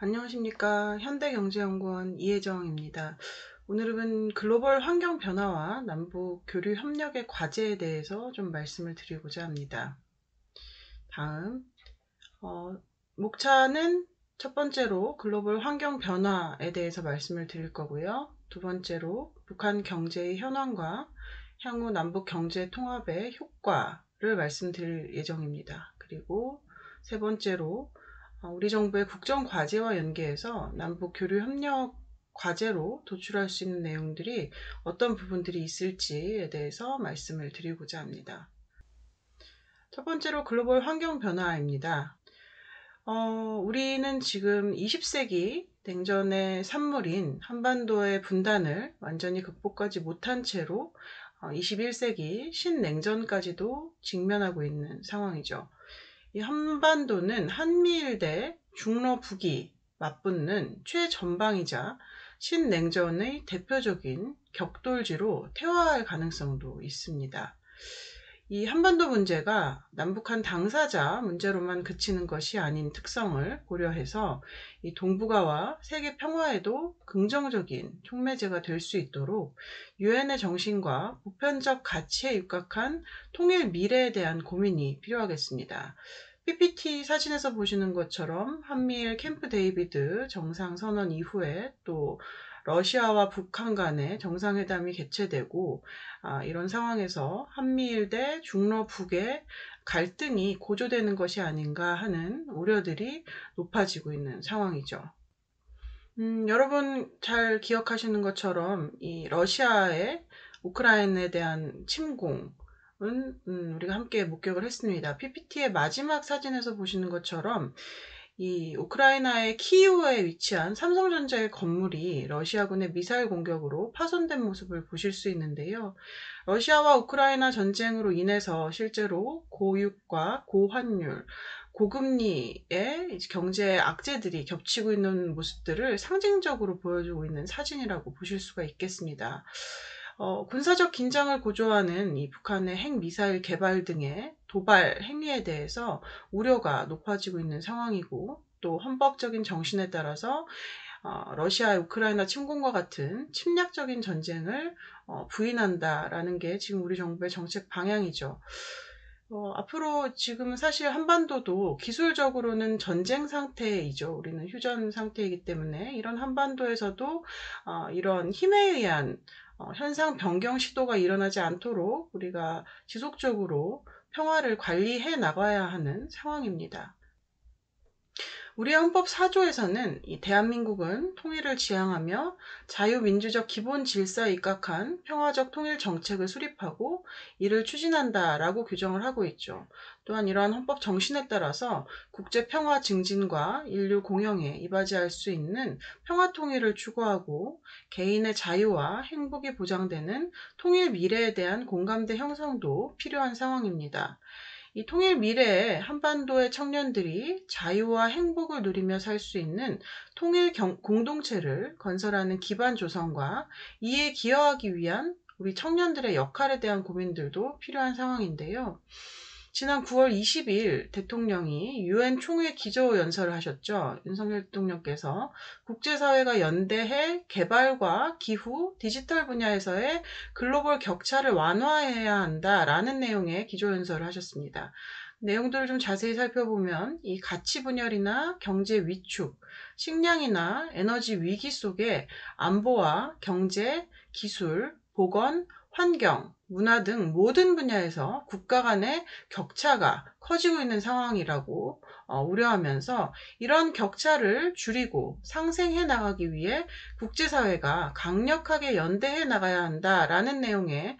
안녕하십니까. 현대경제연구원 이혜정입니다. 오늘은 글로벌 환경 변화와 남북 교류 협력의 과제에 대해서 좀 말씀을 드리고자 합니다. 다음, 목차는 첫 번째로 글로벌 환경 변화에 대해서 말씀을 드릴 거고요. 두 번째로 북한 경제의 현황과 향후 남북 경제 통합의 효과를 말씀드릴 예정입니다. 그리고 세 번째로 우리 정부의 국정 과제와 연계해서 남북 교류 협력 과제로 도출할 수 있는 내용들이 어떤 부분들이 있을지에 대해서 말씀을 드리고자 합니다. 첫 번째로 글로벌 환경 변화입니다. 우리는 지금 20세기 냉전의 산물인 한반도의 분단을 완전히 극복하지 못한 채로 21세기 신냉전까지도 직면하고 있는 상황이죠. 이 한반도는 한미일 대 중러 북이 맞붙는 최전방이자 신냉전의 대표적인 격돌지로 퇴화할 가능성도 있습니다. 이 한반도 문제가 남북한 당사자 문제로만 그치는 것이 아닌 특성을 고려해서 이 동북아와 세계 평화에도 긍정적인 촉매제가 될 수 있도록 유엔의 정신과 보편적 가치에 육각한 통일 미래에 대한 고민이 필요하겠습니다. PPT 사진에서 보시는 것처럼 한미일 캠프 데이비드 정상선언 이후에 또 러시아와 북한 간의 정상회담이 개최되고 이런 상황에서 한미일 대 중러 북의 갈등이 고조되는 것이 아닌가 하는 우려들이 높아지고 있는 상황이죠. 여러분 잘 기억하시는 것처럼 이 러시아의 우크라이나에 대한 침공은 우리가 함께 목격을 했습니다. PPT의 마지막 사진에서 보시는 것처럼 이 우크라이나의 키이우에 위치한 삼성전자의 건물이 러시아군의 미사일 공격으로 파손된 모습을 보실 수 있는데요. 러시아와 우크라이나 전쟁으로 인해서 실제로 고육과 고환율, 고금리의 경제 악재들이 겹치고 있는 모습들을 상징적으로 보여주고 있는 사진이라고 보실 수가 있겠습니다. 군사적 긴장을 고조하는 이 북한의 핵미사일 개발 등의 도발 행위에 대해서 우려가 높아지고 있는 상황이고, 또 헌법적인 정신에 따라서 러시아의 우크라이나 침공과 같은 침략적인 전쟁을 부인한다라는 게 지금 우리 정부의 정책 방향이죠. 앞으로 지금 사실 한반도도 기술적으로는 전쟁 상태이죠. 우리는 휴전 상태이기 때문에 이런 한반도에서도 이런 힘에 의한 현상 변경 시도가 일어나지 않도록 우리가 지속적으로 평화를 관리해 나가야 하는 상황입니다. 우리 헌법 4조에서는 이 대한민국은 통일을 지향하며 자유민주적 기본 질서에 입각한 평화적 통일 정책을 수립하고 이를 추진한다라고 규정을 하고 있죠. 또한 이러한 헌법 정신에 따라서 국제 평화 증진과 인류 공영에 이바지할 수 있는 평화 통일을 추구하고 개인의 자유와 행복이 보장되는 통일 미래에 대한 공감대 형성도 필요한 상황입니다. 이 통일 미래에 한반도의 청년들이 자유와 행복을 누리며 살 수 있는 통일 공동체를 건설하는 기반 조성과 이에 기여하기 위한 우리 청년들의 역할에 대한 고민들도 필요한 상황인데요. 지난 9월 20일 대통령이 유엔 총회 기조연설을 하셨죠. 윤석열 대통령께서 국제사회가 연대해 개발과 기후, 디지털 분야에서의 글로벌 격차를 완화해야 한다라는 내용의 기조연설을 하셨습니다. 내용들을 좀 자세히 살펴보면 이 가치 분열이나 경제 위축, 식량이나 에너지 위기 속에 안보와 경제, 기술, 보건, 환경, 문화 등 모든 분야에서 국가 간의 격차가 커지고 있는 상황이라고 우려하면서 이런 격차를 줄이고 상생해 나가기 위해 국제사회가 강력하게 연대해 나가야 한다라는 내용의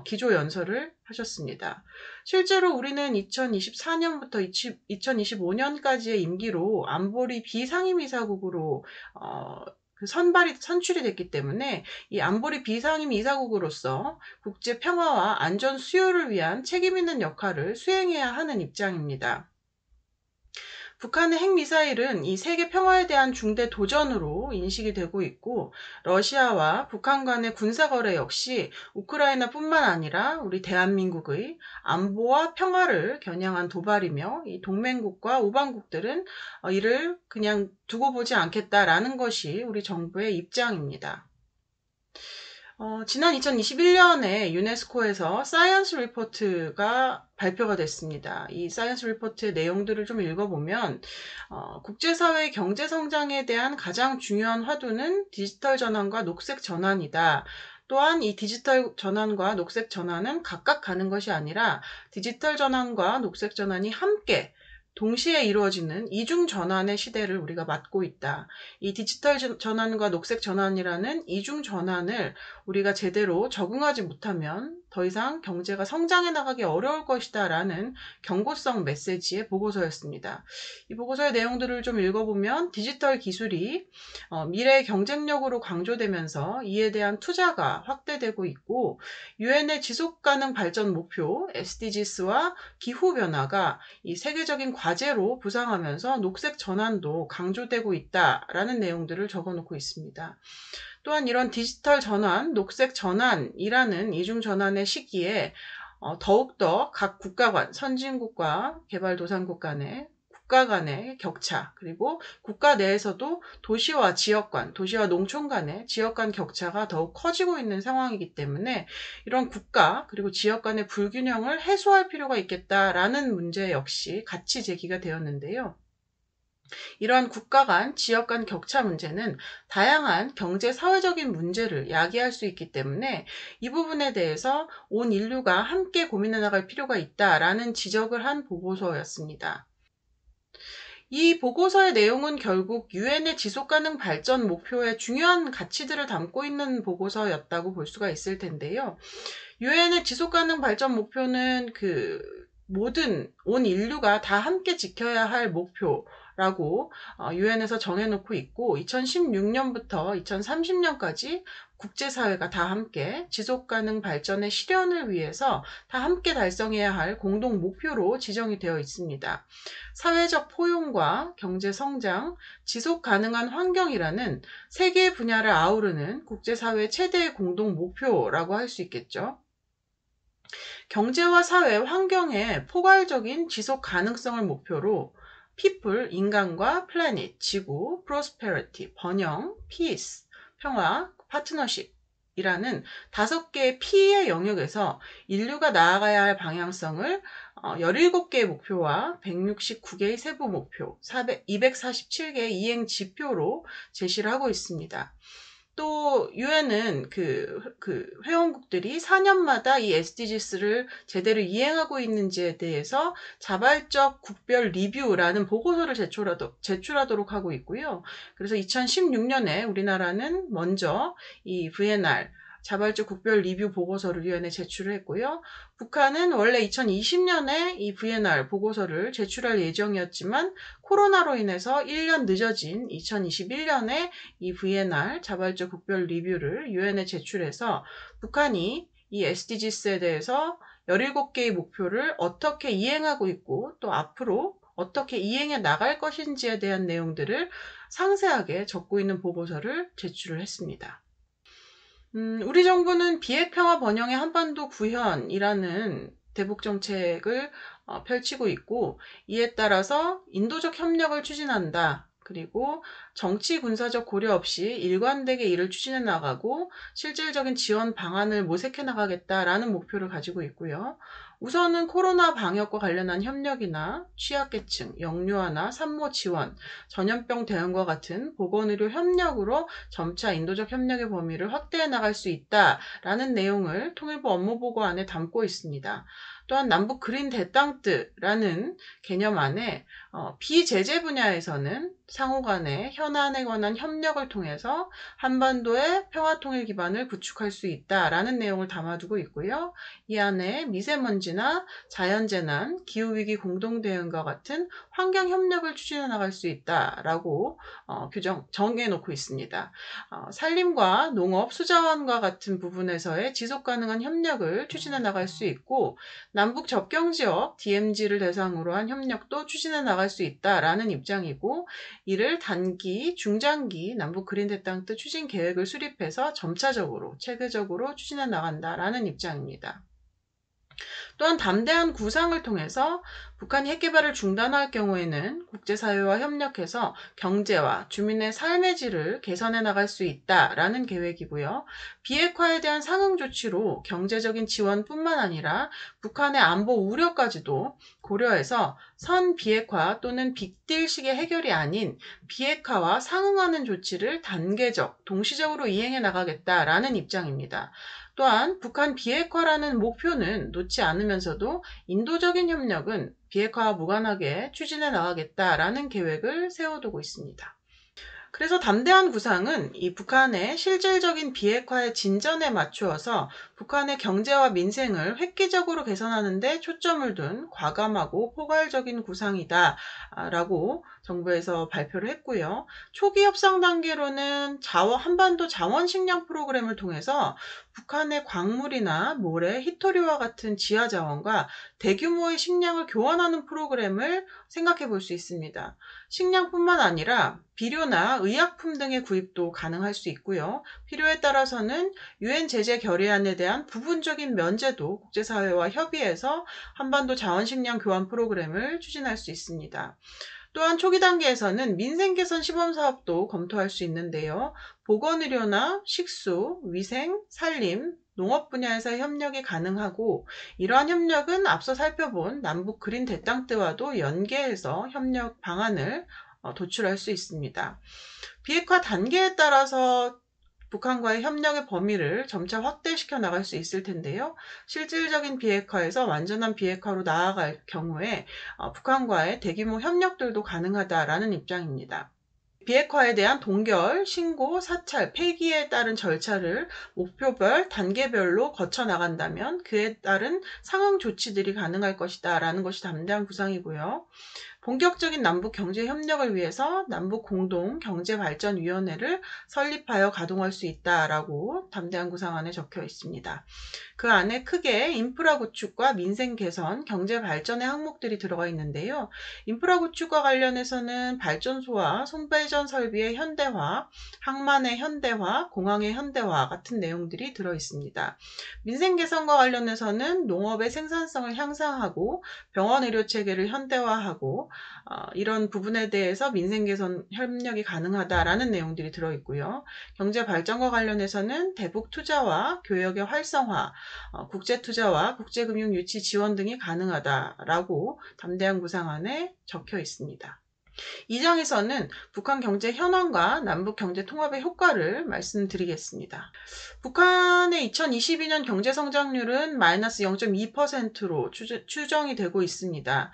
기조연설을 하셨습니다. 실제로 우리는 2024년부터 2025년까지의 임기로 안보리 비상임이사국으로 선출이 됐기 때문에 이 안보리 비상임 이사국으로서 국제 평화와 안전 수요를 위한 책임 있는 역할을 수행해야 하는 입장입니다. 북한의 핵미사일은 이 세계 평화에 대한 중대 도전으로 인식이 되고 있고, 러시아와 북한 간의 군사거래 역시 우크라이나뿐만 아니라 우리 대한민국의 안보와 평화를 겨냥한 도발이며, 이 동맹국과 우방국들은 이를 그냥 두고 보지 않겠다라는 것이 우리 정부의 입장입니다. 지난 2021년에 유네스코에서 사이언스 리포트가 발표가 됐습니다. 이 사이언스 리포트의 내용들을 좀 읽어보면 국제사회의 경제성장에 대한 가장 중요한 화두는 디지털 전환과 녹색 전환이다. 또한 이 디지털 전환과 녹색 전환은 각각 가는 것이 아니라 디지털 전환과 녹색 전환이 함께 동시에 이루어지는 이중 전환의 시대를 우리가 맞고 있다. 이 디지털 전환과 녹색 전환이라는 이중 전환을 우리가 제대로 적응하지 못하면 더 이상 경제가 성장해 나가기 어려울 것이다 라는 경고성 메시지의 보고서였습니다. 이 보고서의 내용들을 좀 읽어보면 디지털 기술이 미래의 경쟁력으로 강조되면서 이에 대한 투자가 확대되고 있고, 유엔의 지속가능 발전 목표 SDGs와 기후변화가 이 세계적인 과제로 부상하면서 녹색 전환도 강조되고 있다라는 내용들을 적어놓고 있습니다. 또한 이런 디지털 전환, 녹색 전환이라는 이중 전환의 시기에 더욱더 각 국가 간, 선진국과 개발도상국 간의 국가 간의 격차, 그리고 국가 내에서도 도시와 지역 간, 도시와 농촌 간의 지역 간 격차가 더욱 커지고 있는 상황이기 때문에 이런 국가 그리고 지역 간의 불균형을 해소할 필요가 있겠다라는 문제 역시 같이 제기가 되었는데요. 이러한 국가 간, 지역 간 격차 문제는 다양한 경제, 사회적인 문제를 야기할 수 있기 때문에 이 부분에 대해서 온 인류가 함께 고민해 나갈 필요가 있다라는 지적을 한 보고서였습니다. 이 보고서의 내용은 결국 유엔의 지속가능 발전 목표의 중요한 가치들을 담고 있는 보고서였다고 볼 수가 있을 텐데요. 유엔의 지속가능 발전 목표는 모든 온 인류가 다 함께 지켜야 할 목표라고 유엔에서 정해놓고 있고, 2016년부터 2030년까지 국제사회가 다 함께 지속가능 발전의 실현을 위해서 다 함께 달성해야 할 공동 목표로 지정이 되어 있습니다. 사회적 포용과 경제 성장, 지속 가능한 환경이라는 세 개의 분야를 아우르는 국제사회 최대의 공동 목표라고 할 수 있겠죠. 경제와 사회, 환경의 포괄적인 지속 가능성을 목표로 people, 인간과 planet, 지구, prosperity, 번영, peace, 평화, partnership 이라는 5개의 P의 영역에서 인류가 나아가야 할 방향성을 17개의 목표와 169개의 세부 목표, 247개의 이행 지표로 제시를 하고 있습니다. 또 유엔은 회원국들이 4년마다 이 SDGs를 제대로 이행하고 있는지에 대해서 자발적 국별 리뷰라는 보고서를 제출하도록 하고 있고요. 그래서 2016년에 우리나라는 먼저 이 VNR 자발적 국별 리뷰 보고서를 유엔에 제출을 했고요. 북한은 원래 2020년에 이 VNR 보고서를 제출할 예정이었지만 코로나로 인해서 1년 늦어진 2021년에 이 VNR 자발적 국별 리뷰를 유엔에 제출해서 북한이 이 SDGs에 대해서 17개의 목표를 어떻게 이행하고 있고 또 앞으로 어떻게 이행해 나갈 것인지에 대한 내용들을 상세하게 적고 있는 보고서를 제출을 했습니다. 우리 정부는 비핵평화 번영의 한반도 구현이라는 대북 정책을 펼치고 있고, 이에 따라서 인도적 협력을 추진한다. 그리고 정치 군사적 고려 없이 일관되게 이를 추진해 나가고 실질적인 지원 방안을 모색해 나가겠다라는 목표를 가지고 있고요. 우선은 코로나 방역과 관련한 협력이나 취약계층, 영유아나 산모 지원, 전염병 대응과 같은 보건의료 협력으로 점차 인도적 협력의 범위를 확대해 나갈 수 있다라는 내용을 통일부 업무보고안에 담고 있습니다. 또한 남북 그린 대땅뜨라는 개념 안에 비제재 분야에서는 상호 간의 현안에 관한 협력을 통해서 한반도의 평화통일 기반을 구축할 수 있다라는 내용을 담아두고 있고요. 이 안에 미세먼지나 자연재난, 기후위기 공동대응과 같은 환경협력을 추진해 나갈 수 있다라고 정해놓고 있습니다. 산림과 농업, 수자원과 같은 부분에서의 지속가능한 협력을 추진해 나갈 수 있고, 남북 접경지역 DMZ를 대상으로 한 협력도 추진해 나갈 수 있다라는 입장이고, 이를 단기, 중장기 남북 그린 대땅뜨 추진 계획을 수립해서 점차적으로 체계적으로 추진해 나간다라는 입장입니다. 또한 담대한 구상을 통해서 북한이 핵개발을 중단할 경우에는 국제사회와 협력해서 경제와 주민의 삶의 질을 개선해 나갈 수 있다라는 계획이고요. 비핵화에 대한 상응 조치로 경제적인 지원뿐만 아니라 북한의 안보 우려까지도 고려해서 선 비핵화 또는 빅딜식의 해결이 아닌 비핵화와 상응하는 조치를 단계적, 동시적으로 이행해 나가겠다라는 입장입니다. 또한 북한 비핵화라는 목표는 놓지 않으면서도 인도적인 협력은 비핵화와 무관하게 추진해 나가겠다라는 계획을 세워두고 있습니다. 그래서 담대한 구상은 이 북한의 실질적인 비핵화의 진전에 맞추어서 북한의 경제와 민생을 획기적으로 개선하는 데 초점을 둔 과감하고 포괄적인 구상이다라고 정부에서 발표를 했고요. 초기 협상 단계로는 한반도 자원식량 프로그램을 통해서 북한의 광물이나 모래, 히토리와 같은 지하 자원과 대규모의 식량을 교환하는 프로그램을 생각해 볼 수 있습니다. 식량뿐만 아니라 비료나 의약품 등의 구입도 가능할 수 있고요. 필요에 따라서는 유엔 제재 결의안에 대한 부분적인 면제도 국제사회와 협의해서 한반도 자원식량 교환 프로그램을 추진할 수 있습니다. 또한 초기 단계에서는 민생 개선 시범 사업도 검토할 수 있는데요. 보건의료나 식수, 위생, 산림, 농업 분야에서 협력이 가능하고, 이러한 협력은 앞서 살펴본 남북 그린 대땅뜨와도 연계해서 협력 방안을 도출할 수 있습니다. 비핵화 단계에 따라서 북한과의 협력의 범위를 점차 확대시켜 나갈 수 있을 텐데요. 실질적인 비핵화에서 완전한 비핵화로 나아갈 경우에 북한과의 대규모 협력들도 가능하다라는 입장입니다. 비핵화에 대한 동결, 신고, 사찰, 폐기에 따른 절차를 목표별, 단계별로 거쳐 나간다면 그에 따른 상응 조치들이 가능할 것이다 라는 것이 담대한 구상이고요. 본격적인 남북 경제 협력을 위해서 남북 공동 경제발전위원회를 설립하여 가동할 수 있다라고 담대한 구상안에 적혀 있습니다. 그 안에 크게 인프라 구축과 민생 개선, 경제 발전의 항목들이 들어가 있는데요. 인프라 구축과 관련해서는 발전소와 송배전 설비의 현대화, 항만의 현대화, 공항의 현대화 같은 내용들이 들어 있습니다. 민생 개선과 관련해서는 농업의 생산성을 향상하고 병원 의료 체계를 현대화하고 이런 부분에 대해서 민생 개선 협력이 가능하다라는 내용들이 들어있고요. 경제 발전과 관련해서는 대북 투자와 교역의 활성화, 국제 투자와 국제금융 유치 지원 등이 가능하다라고 담대한 구상안에 적혀 있습니다. 2장에서는 북한 경제 현황과 남북 경제 통합의 효과를 말씀드리겠습니다. 북한의 2022년 경제 성장률은 마이너스 0.2%로 추정이 되고 있습니다.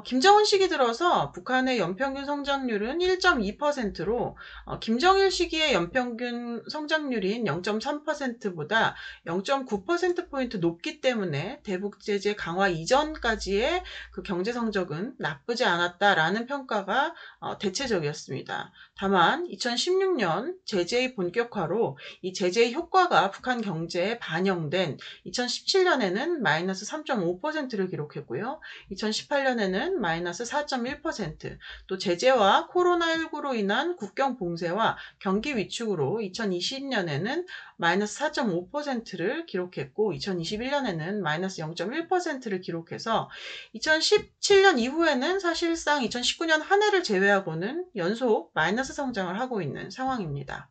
김정은 시기 들어서 북한의 연평균 성장률은 1.2%로 김정일 시기의 연평균 성장률인 0.3%보다 0.9%포인트 높기 때문에 대북 제재 강화 이전까지의 그 경제 성적은 나쁘지 않았다라는 평가가 대체적이었습니다. 다만 2016년 제재의 본격화로 이 제재의 효과가 북한 경제에 반영된 2017년에는 마이너스 3.5%를 기록했고요. 2018년에는 마이너스 4.1%, 또 제재와 코로나19로 인한 국경 봉쇄와 경기 위축으로 2020년에는 마이너스 4.5%를 기록했고 2021년에는 마이너스 0.1%를 기록해서 2017년 이후에는 사실상 2019년 한 해를 제외하고는 연속 마이너스 성장을 하고 있는 상황입니다.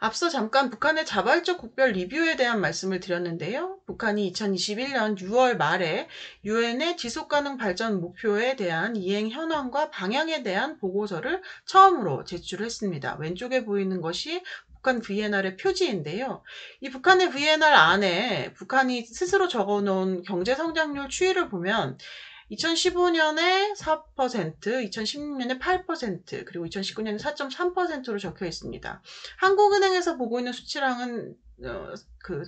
앞서 잠깐 북한의 자발적 국별 리뷰에 대한 말씀을 드렸는데요. 북한이 2021년 6월 말에 유엔의 지속가능 발전 목표에 대한 이행 현황과 방향에 대한 보고서를 처음으로 제출했습니다. 왼쪽에 보이는 것이 북한 VNR의 표지인데요. 이 북한의 VNR 안에 북한이 스스로 적어놓은 경제성장률 추이를 보면 2015년에 4%, 2016년에 8%, 그리고 2019년에 4.3%로 적혀 있습니다. 한국은행에서 보고 있는 수치랑은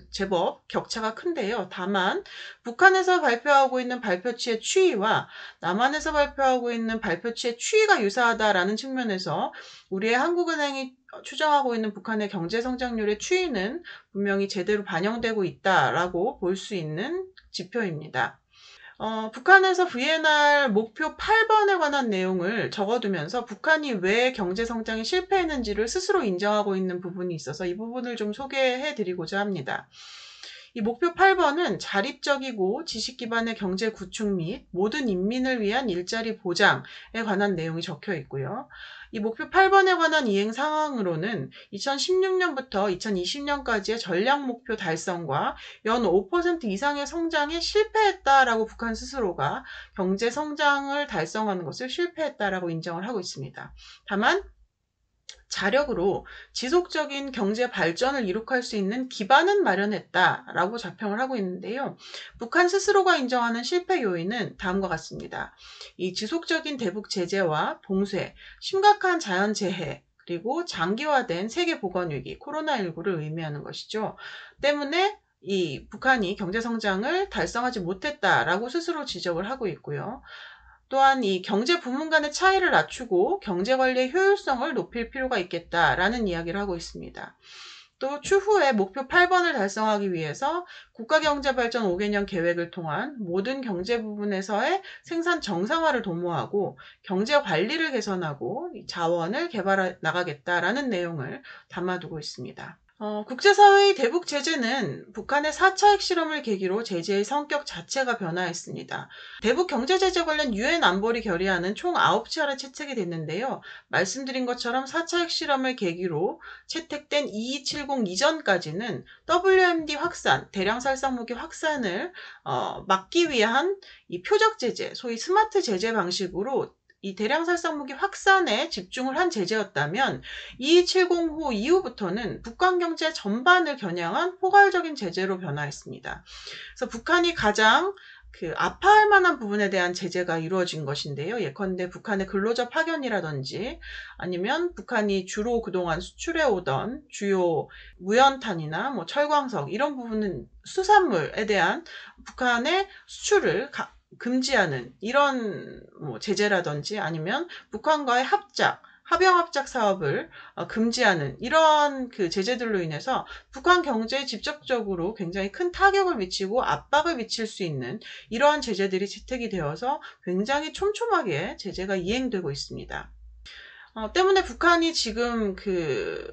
제법 격차가 큰데요. 다만 북한에서 발표하고 있는 발표치의 추이와 남한에서 발표하고 있는 발표치의 추이가 유사하다라는 측면에서 우리의 한국은행이 추정하고 있는 북한의 경제 성장률의 추이는 분명히 제대로 반영되고 있다라고 볼 수 있는 지표입니다. 북한에서 VNR 목표 8번에 관한 내용을 적어두면서 북한이 왜 경제성장에 실패했는지를 스스로 인정하고 있는 부분이 있어서 이 부분을 좀 소개해드리고자 합니다. 이 목표 8번은 자립적이고 지식 기반의 경제 구축 및 모든 인민을 위한 일자리 보장에 관한 내용이 적혀 있고요. 이 목표 8번에 관한 이행 상황으로는 2016년부터 2020년까지의 전략 목표 달성과 연 5% 이상의 성장에 실패했다라고 북한 스스로가 경제 성장을 달성하는 것을 실패했다라고 인정을 하고 있습니다. 다만 자력으로 지속적인 경제 발전을 이룩할 수 있는 기반은 마련했다라고 자평을 하고 있는데요. 북한 스스로가 인정하는 실패 요인은 다음과 같습니다. 이 지속적인 대북 제재와 봉쇄, 심각한 자연재해, 그리고 장기화된 세계보건위기, 코로나19를 의미하는 것이죠. 때문에 이 북한이 경제성장을 달성하지 못했다라고 스스로 지적을 하고 있고요. 또한 이 경제 부문 간의 차이를 낮추고 경제 관리의 효율성을 높일 필요가 있겠다라는 이야기를 하고 있습니다. 또 추후에 목표 8번을 달성하기 위해서 국가경제발전 5개년 계획을 통한 모든 경제 부분에서의 생산 정상화를 도모하고 경제 관리를 개선하고 자원을 개발해 나가겠다라는 내용을 담아두고 있습니다. 국제사회의 대북 제재는 북한의 4차 핵실험을 계기로 제재의 성격 자체가 변화했습니다. 대북 경제제재 관련 유엔 안보리 결의안은 총 9차례 채택이 됐는데요. 말씀드린 것처럼 4차 핵실험을 계기로 채택된 2270 이전까지는 WMD 확산, 대량 살상 무기 확산을 막기 위한 이 표적 제재, 소위 스마트 제재 방식으로 이 대량 살상 무기 확산에 집중을 한 제재였다면 2270 후 이후부터는 북한 경제 전반을 겨냥한 포괄적인 제재로 변화했습니다. 그래서 북한이 가장 아파할 만한 부분에 대한 제재가 이루어진 것인데요. 예컨대 북한의 근로자 파견이라든지 아니면 북한이 주로 그동안 수출해 오던 주요 무연탄이나 철광석 이런 부분은 수산물에 대한 북한의 수출을 금지하는 이런 제재라든지 아니면 북한과의 합병합작 사업을 금지하는 이런 제재들로 인해서 북한 경제에 직접적으로 굉장히 큰 타격을 미치고 압박을 미칠 수 있는 이러한 제재들이 채택이 되어서 굉장히 촘촘하게 제재가 이행되고 있습니다. 때문에 북한이 지금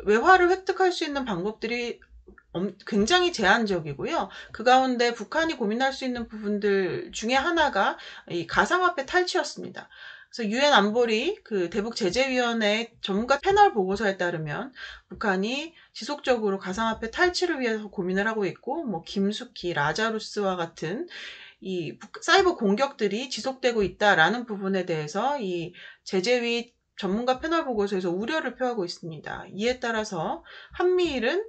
외화를 획득할 수 있는 방법들이 굉장히 제한적이고요. 그 가운데 북한이 고민할 수 있는 부분들 중에 하나가 이 가상화폐 탈취였습니다. 그래서 유엔 안보리 대북제재위원회 전문가 패널 보고서에 따르면 북한이 지속적으로 가상화폐 탈취를 위해서 고민을 하고 있고 김숙희, 라자루스와 같은 이 사이버 공격들이 지속되고 있다라는 부분에 대해서 이 제재위 전문가 패널 보고서에서 우려를 표하고 있습니다. 이에 따라서 한미일은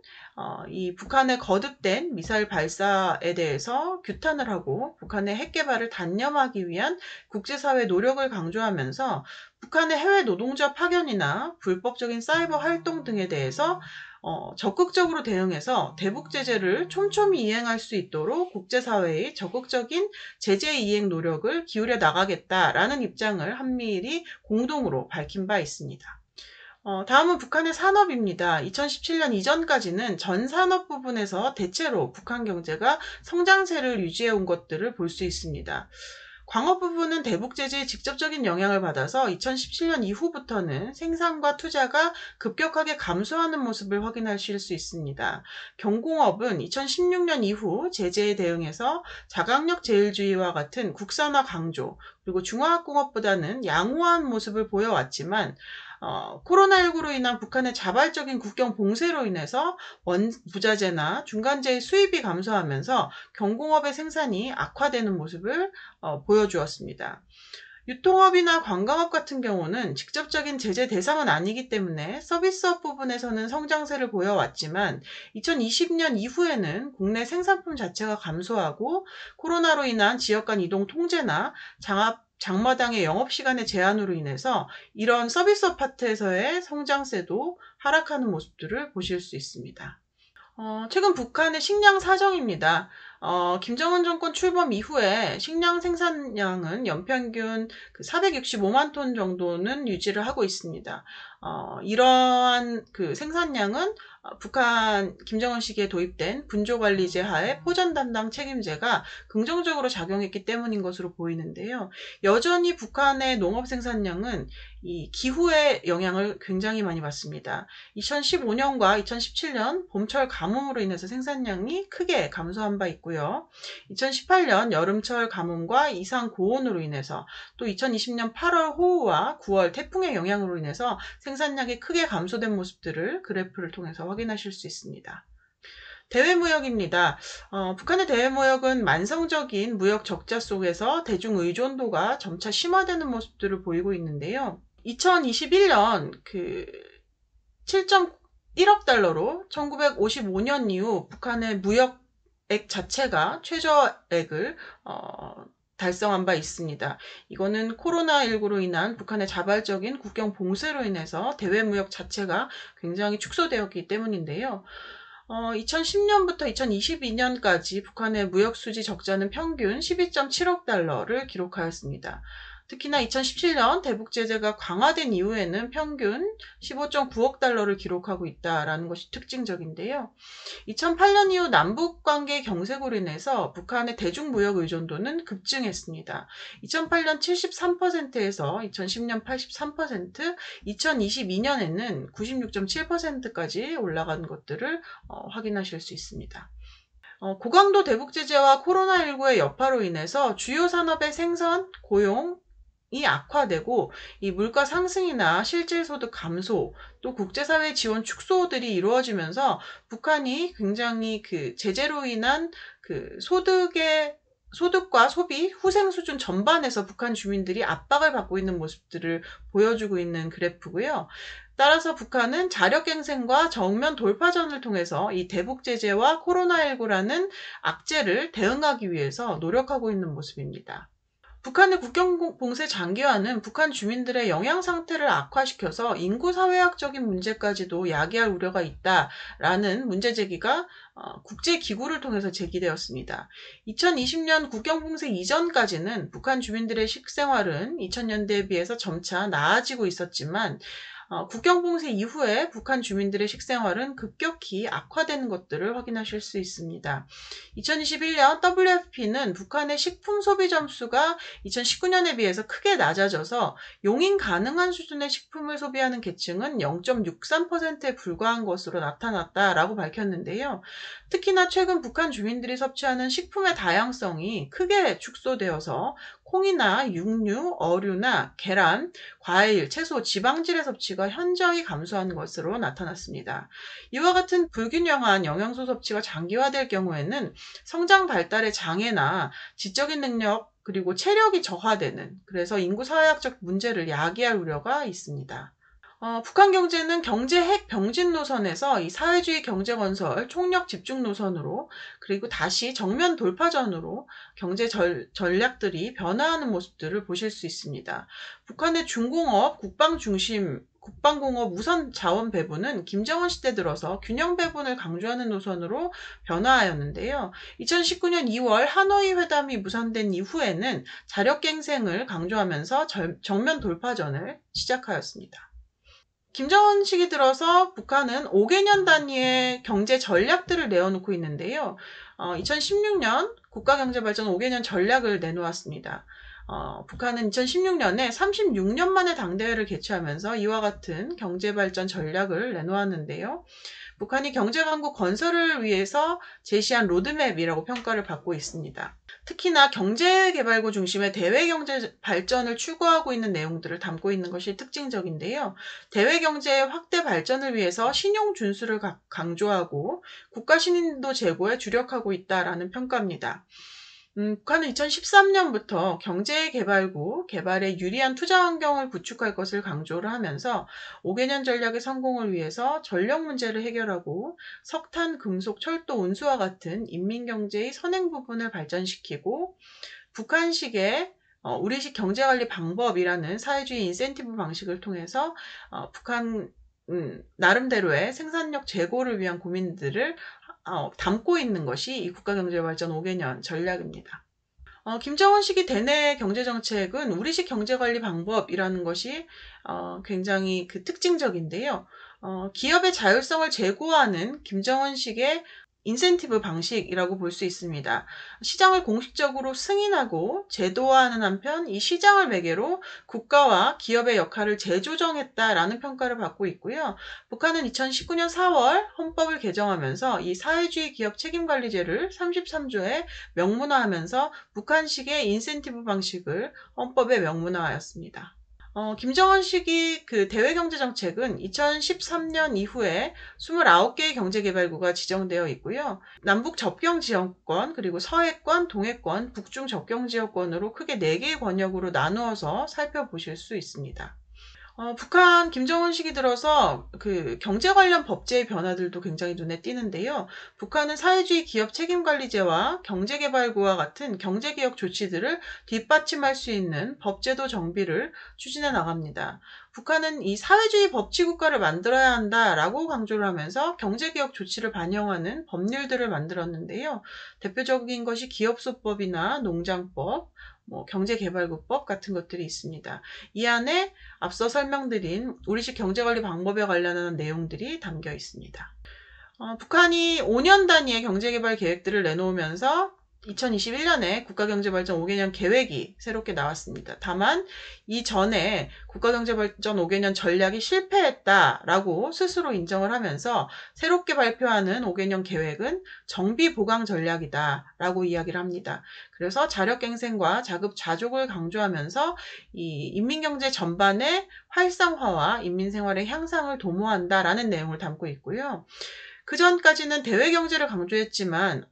이 북한의 거듭된 미사일 발사에 대해서 규탄을 하고 북한의 핵 개발을 단념하기 위한 국제사회 노력을 강조하면서 북한의 해외 노동자 파견이나 불법적인 사이버 활동 등에 대해서 적극적으로 대응해서 대북 제재를 촘촘히 이행할 수 있도록 국제사회의 적극적인 제재 이행 노력을 기울여 나가겠다라는 입장을 한미일이 공동으로 밝힌 바 있습니다. 다음은 북한의 산업입니다. 2017년 이전까지는 전 산업 부분에서 대체로 북한 경제가 성장세를 유지해온 것들을 볼 수 있습니다. 광업 부분은 대북 제재의 직접적인 영향을 받아서 2017년 이후부터는 생산과 투자가 급격하게 감소하는 모습을 확인하실 수 있습니다. 경공업은 2016년 이후 제재에 대응해서 자강력 제일주의와 같은 국산화 강조, 그리고 중화학공업보다는 양호한 모습을 보여왔지만 코로나19로 인한 북한의 자발적인 국경 봉쇄로 인해서 원부자재나 중간재의 수입이 감소하면서 경공업의 생산이 악화되는 모습을 보여주었습니다. 유통업이나 관광업 같은 경우는 직접적인 제재 대상은 아니기 때문에 서비스업 부분에서는 성장세를 보여왔지만 2020년 이후에는 국내 생산품 자체가 감소하고 코로나로 인한 지역 간 이동 통제나 장마당의 영업시간의 제한으로 인해서 이런 서비스업 파트에서의 성장세도 하락하는 모습들을 보실 수 있습니다. 최근 북한의 식량 사정입니다. 김정은 정권 출범 이후에 식량 생산량은 연평균 465만 톤 정도는 유지를 하고 있습니다. 이러한 생산량은 북한 김정은 시기에 도입된 분조관리제 하에 포전 담당 책임제가 긍정적으로 작용했기 때문인 것으로 보이는데요. 여전히 북한의 농업 생산량은 이 기후의 영향을 굉장히 많이 받습니다. 2015년과 2017년 봄철 가뭄으로 인해서 생산량이 크게 감소한 바 있고요. 2018년 여름철 가뭄과 이상 고온으로 인해서 또 2020년 8월 호우와 9월 태풍의 영향으로 인해서 생산량이 크게 감소된 모습들을 그래프를 통해서 확인하실 수 있습니다. 대외무역입니다. 북한의 대외무역은 만성적인 무역 적자 속에서 대중 의존도가 점차 심화되는 모습들을 보이고 있는데요. 2021년 7.1억 달러로 1955년 이후 북한의 무역액 자체가 최저액을 달성한 바 있습니다. 이거는 코로나19로 인한 북한의 자발적인 국경 봉쇄로 인해서 대외무역 자체가 굉장히 축소되었기 때문인데요. 2010년부터 2022년까지 북한의 무역수지 적자는 평균 12.7억 달러를 기록하였습니다. 특히나 2017년 대북제재가 강화된 이후에는 평균 15.9억 달러를 기록하고 있다는 것이 특징적인데요. 2008년 이후 남북관계 경색으로 인해서 북한의 대중무역 의존도는 급증했습니다. 2008년 73%에서 2010년 83%, 2022년에는 96.7%까지 올라간 것들을 확인하실 수 있습니다. 고강도 대북제재와 코로나19의 여파로 인해서 주요 산업의 생산, 고용, 이 악화되고 이 물가 상승이나 실질소득 감소 또 국제사회 지원 축소들이 이루어지면서 북한이 굉장히 제재로 인한 소득과 소비, 후생 수준 전반에서 북한 주민들이 압박을 받고 있는 모습들을 보여주고 있는 그래프고요. 따라서 북한은 자력갱생과 정면 돌파전을 통해서 이 대북제재와 코로나19라는 악재를 대응하기 위해서 노력하고 있는 모습입니다. 북한의 국경 봉쇄 장기화는 북한 주민들의 영양 상태를 악화시켜서 인구 사회학적인 문제까지도 야기할 우려가 있다라는 문제 제기가 국제기구를 통해서 제기되었습니다. 2020년 국경 봉쇄 이전까지는 북한 주민들의 식생활은 2000년대에 비해서 점차 나아지고 있었지만 국경 봉쇄 이후에 북한 주민들의 식생활은 급격히 악화되는 것들을 확인하실 수 있습니다. 2021년 WFP는 북한의 식품 소비 점수가 2019년에 비해서 크게 낮아져서 용인 가능한 수준의 식품을 소비하는 계층은 0.63%에 불과한 것으로 나타났다라고 밝혔는데요. 특히나 최근 북한 주민들이 섭취하는 식품의 다양성이 크게 축소되어서 콩이나 육류, 어류나 계란, 과일, 채소, 지방질의 섭취가 현저히 감소한 것으로 나타났습니다. 이와 같은 불균형한 영양소 섭취가 장기화될 경우에는 성장 발달의 장애나 지적인 능력 그리고 체력이 저하되는 그래서 인구 사회학적 문제를 야기할 우려가 있습니다. 북한 경제는 경제 핵 병진 노선에서 이 사회주의 경제 건설 총력 집중 노선으로 그리고 다시 정면 돌파전으로 경제 전략들이 변화하는 모습들을 보실 수 있습니다. 북한의 중공업, 국방공업 우선 자원 배분은 김정은 시대 들어서 균형 배분을 강조하는 노선으로 변화하였는데요. 2019년 2월 하노이 회담이 무산된 이후에는 자력갱생을 강조하면서 정면 돌파전을 시작하였습니다. 김정은 시기 들어서 북한은 5개년 단위의 경제 전략들을 내어놓고 있는데요. 2016년 국가경제발전 5개년 전략을 내놓았습니다. 북한은 2016년에 36년 만에 당대회를 개최하면서 이와 같은 경제발전 전략을 내놓았는데요. 북한이 경제강국 건설을 위해서 제시한 로드맵이라고 평가를 받고 있습니다. 특히나 경제개발구 중심의 대외경제 발전을 추구하고 있는 내용들을 담고 있는 것이 특징적인데요. 대외경제의 확대 발전을 위해서 신용 준수를 강조하고 국가 신인도 제고에 주력하고 있다라는 평가입니다. 북한은 2013년부터 경제개발구 개발에 유리한 투자 환경을 구축할 것을 강조를 하면서 5개년 전략의 성공을 위해서 전력 문제를 해결하고 석탄, 금속, 철도, 운수와 같은 인민경제의 선행 부분을 발전시키고 북한식의 우리식 경제관리 방법이라는 사회주의 인센티브 방식을 통해서 북한 나름대로의 생산력 제고를 위한 고민들을 담고 있는 것이 이 국가경제발전 5개년 전략입니다. 김정은식의 대내 경제정책은 우리식 경제관리 방법이라는 것이 굉장히 특징적인데요. 기업의 자율성을 제고하는 김정은식의 인센티브 방식이라고 볼 수 있습니다. 시장을 공식적으로 승인하고 제도화하는 한편 이 시장을 매개로 국가와 기업의 역할을 재조정했다라는 평가를 받고 있고요. 북한은 2019년 4월 헌법을 개정하면서 이 사회주의 기업 책임관리제를 33조에 명문화하면서 북한식의 인센티브 방식을 헌법에 명문화하였습니다. 김정은 시기 대외경제정책은 2013년 이후에 29개의 경제개발구가 지정되어 있고요. 남북 접경지역권, 그리고 서해권, 동해권, 북중 접경지역권으로 크게 4개의 권역으로 나누어서 살펴보실 수 있습니다. 북한 김정은 시기 들어서 경제 관련 법제의 변화들도 굉장히 눈에 띄는데요. 북한은 사회주의 기업 책임관리제와 경제개발구와 같은 경제개혁 조치들을 뒷받침할 수 있는 법제도 정비를 추진해 나갑니다. 북한은 이 사회주의 법치국가를 만들어야 한다라고 강조를 하면서 경제개혁 조치를 반영하는 법률들을 만들었는데요. 대표적인 것이 기업소법이나 농장법, 경제개발구법 같은 것들이 있습니다. 이 안에 앞서 설명드린 우리식 경제관리 방법에 관련한 내용들이 담겨 있습니다. 북한이 5년 단위의 경제개발 계획들을 내놓으면서 2021년에 국가경제발전 5개년 계획이 새롭게 나왔습니다. 다만 이전에 국가경제발전 5개년 전략이 실패했다라고 스스로 인정을 하면서 새롭게 발표하는 5개년 계획은 정비보강 전략이다라고 이야기를 합니다. 그래서 자력갱생과 자급자족을 강조하면서 이 인민경제 전반의 활성화와 인민생활의 향상을 도모한다라는 내용을 담고 있고요. 그 전까지는 대외경제를 강조했지만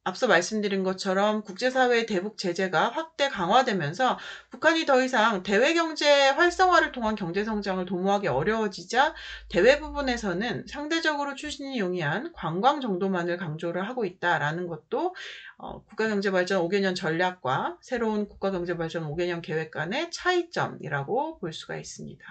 앞서 말씀드린 것처럼 국제사회의 대북 제재가 확대 강화되면서 북한이 더 이상 대외경제 활성화를 통한 경제성장을 도모하기 어려워지자 대외 부분에서는 상대적으로 추진이 용이한 관광 정도만을 강조를 하고 있다라는 것도 국가경제발전 5개년 전략과 새로운 국가경제발전 5개년 계획 간의 차이점이라고 볼 수가 있습니다.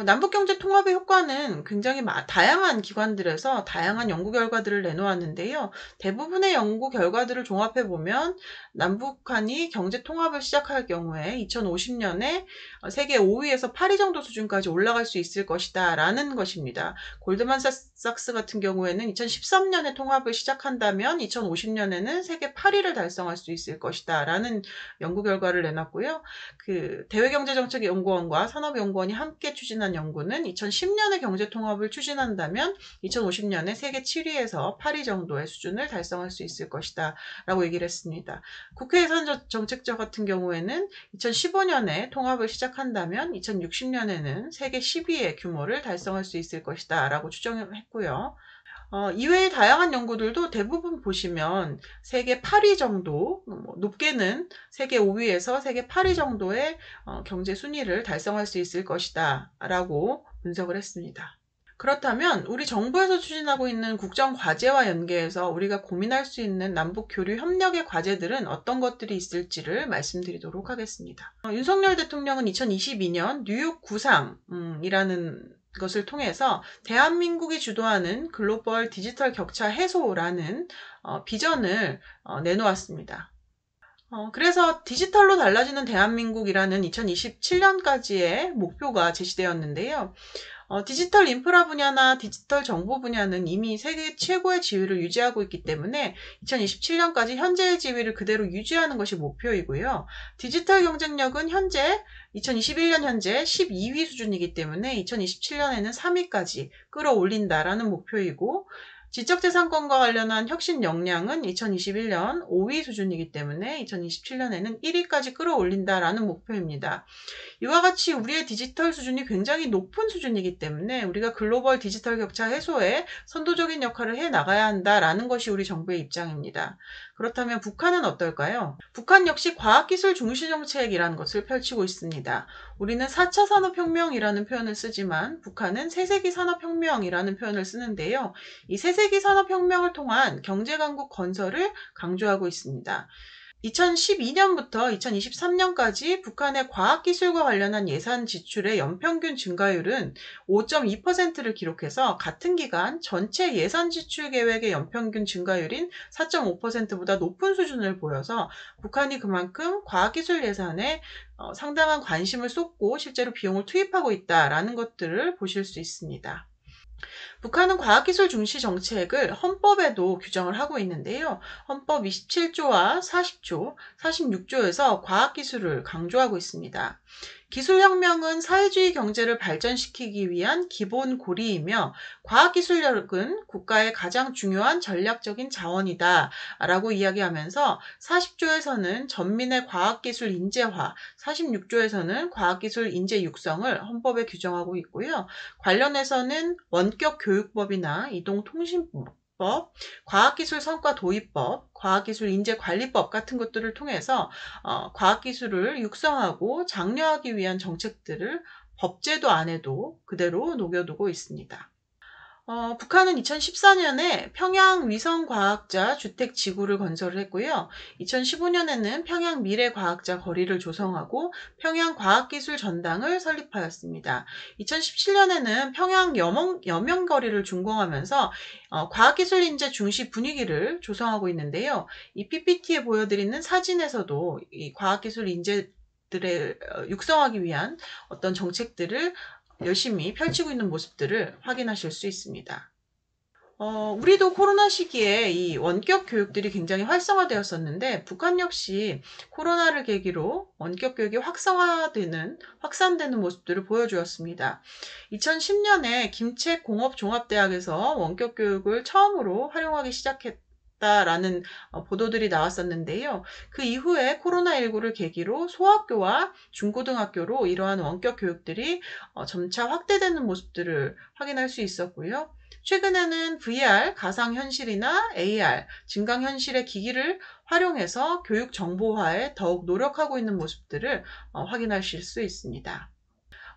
남북경제 통합의 효과는 굉장히 다양한 기관들에서 다양한 연구 결과들을 내놓았는데요. 대부분의 연구 결과들을 종합해보면 남북한이 경제 통합을 시작할 경우에 2050년에 세계 5위에서 8위 정도 수준까지 올라갈 수 있을 것이다 라는 것입니다. 골드만삭스 같은 경우에는 2013년에 통합을 시작한다면 2050년에는 세계 8위를 달성할 수 있을 것이다 라는 연구 결과를 내놨고요. 대외경제정책연구원과 산업연구원이 함께 추진한 연구는 2010년에 경제통합을 추진한다면 2050년에 세계 7위에서 8위 정도의 수준을 달성할 수 있을 것이다 라고 얘기를 했습니다. 국회 예산정책처 같은 경우에는 2015년에 통합을 시작한다면 2060년에는 세계 10위의 규모를 달성할 수 있을 것이다 라고 추정을 했고요. 이외의 다양한 연구들도 대부분 보시면 세계 8위 정도, 높게는 세계 5위에서 세계 8위 정도의 경제 순위를 달성할 수 있을 것이다 라고 분석을 했습니다. 그렇다면 우리 정부에서 추진하고 있는 국정과제와 연계해서 우리가 고민할 수 있는 남북 교류 협력의 과제들은 어떤 것들이 있을지를 말씀드리도록 하겠습니다. 윤석열 대통령은 2022년 뉴욕 구상이라는 것을 통해서 대한민국이 주도하는 글로벌 디지털 격차 해소라는 비전을 내놓았습니다. 그래서 디지털로 달라지는 대한민국이라는 2027년까지의 목표가 제시되었는데요. 디지털 인프라 분야나 디지털 정보 분야는 이미 세계 최고의 지위를 유지하고 있기 때문에 2027년까지 현재의 지위를 그대로 유지하는 것이 목표이고요. 디지털 경쟁력은 2021년 현재 12위 수준이기 때문에 2027년에는 3위까지 끌어올린다라는 목표이고, 지적재산권과 관련한 혁신 역량은 2021년 5위 수준이기 때문에 2027년에는 1위까지 끌어올린다라는 목표입니다. 이와 같이 우리의 디지털 수준이 굉장히 높은 수준이기 때문에 우리가 글로벌 디지털 격차 해소에 선도적인 역할을 해 나가야 한다라는 것이 우리 정부의 입장입니다. 그렇다면 북한은 어떨까요? 북한 역시 과학기술 중시 정책이라는 것을 펼치고 있습니다. 우리는 4차 산업혁명이라는 표현을 쓰지만 북한은 새세기 산업혁명이라는 표현을 쓰는데요. 이 새세기 산업혁명을 통한 경제강국 건설을 강조하고 있습니다. 2012년부터 2023년까지 북한의 과학기술과 관련한 예산 지출의 연평균 증가율은 5.2%를 기록해서 같은 기간 전체 예산 지출 계획의 연평균 증가율인 4.5%보다 높은 수준을 보여서 북한이 그만큼 과학기술 예산에 상당한 관심을 쏟고 실제로 비용을 투입하고 있다라는 것들을 보실 수 있습니다. 북한은 과학기술 중시 정책을 헌법에도 규정을 하고 있는데요. 헌법 27조와 40조, 46조에서 과학기술을 강조하고 있습니다. 기술혁명은 사회주의 경제를 발전시키기 위한 기본 고리이며 과학기술력은 국가의 가장 중요한 전략적인 자원이다 라고 이야기하면서 40조에서는 전민의 과학기술 인재화, 46조에서는 과학기술 인재 육성을 헌법에 규정하고 있고요. 관련해서는 원격 교육법이나 이동통신법, 과학기술 성과 도입법, 과학기술 인재관리법 같은 것들을 통해서 과학기술을 육성하고 장려하기 위한 정책들을 법제도 안에도 그대로 녹여두고 있습니다. 북한은 2014년에 평양 위성과학자 주택지구를 건설을 했고요. 2015년에는 평양 미래과학자 거리를 조성하고 평양 과학기술전당을 설립하였습니다. 2017년에는 평양 여명거리를 준공하면서 과학기술 인재 중시 분위기를 조성하고 있는데요. 이 PPT에 보여드리는 사진에서도 이 과학기술 인재들을 육성하기 위한 어떤 정책들을 열심히 펼치고 있는 모습들을 확인하실 수 있습니다. 우리도 코로나 시기에 이 원격 교육들이 굉장히 활성화되었었는데 북한 역시 코로나를 계기로 원격 교육이 확산되는 모습들을 보여주었습니다. 2010년에 김책공업종합대학에서 원격 교육을 처음으로 활용하기 시작했다라는 보도들이 나왔었는데요. 그 이후에 코로나19를 계기로 소학교와 중고등학교로 이러한 원격 교육들이 점차 확대되는 모습들을 확인할 수 있었고요. 최근에는 VR, 가상현실이나 AR, 증강현실의 기기를 활용해서 교육 정보화에 더욱 노력하고 있는 모습들을 확인하실 수 있습니다.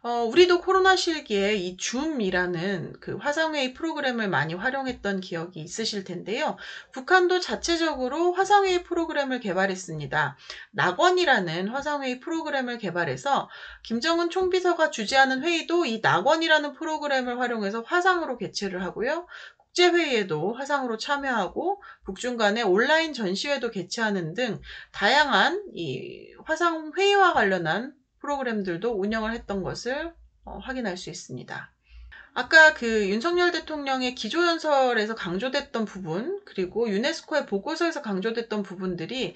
우리도 코로나 시기에 이 줌이라는 그 화상회의 프로그램을 많이 활용했던 기억이 있으실 텐데요. 북한도 자체적으로 화상회의 프로그램을 개발했습니다. 낙원이라는 화상회의 프로그램을 개발해서 김정은 총비서가 주재하는 회의도 이 낙원이라는 프로그램을 활용해서 화상으로 개최를 하고요. 국제회의에도 화상으로 참여하고 북중 간의 온라인 전시회도 개최하는 등 다양한 이 화상회의와 관련한 프로그램들도 운영을 했던 것을 확인할 수 있습니다. 아까 그 윤석열 대통령의 기조연설에서 강조됐던 부분, 그리고 유네스코의 보고서에서 강조됐던 부분들이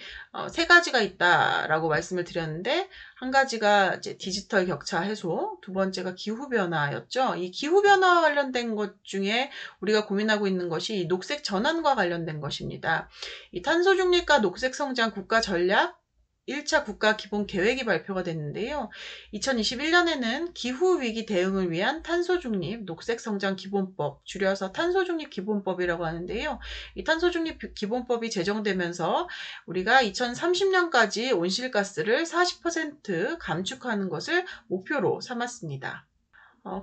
세 가지가 있다라고 말씀을 드렸는데, 한 가지가 이제 디지털 격차 해소, 두 번째가 기후변화였죠. 이 기후변화와 관련된 것 중에 우리가 고민하고 있는 것이 이 녹색 전환과 관련된 것입니다. 이 탄소중립과 녹색성장 국가전략 1차 국가 기본 계획이 발표가 됐는데요. 2021년에는 기후위기 대응을 위한 탄소중립 녹색성장 기본법, 줄여서 탄소중립 기본법이라고 하는데요. 이 탄소중립 기본법이 제정되면서 우리가 2030년까지 온실가스를 40% 감축하는 것을 목표로 삼았습니다.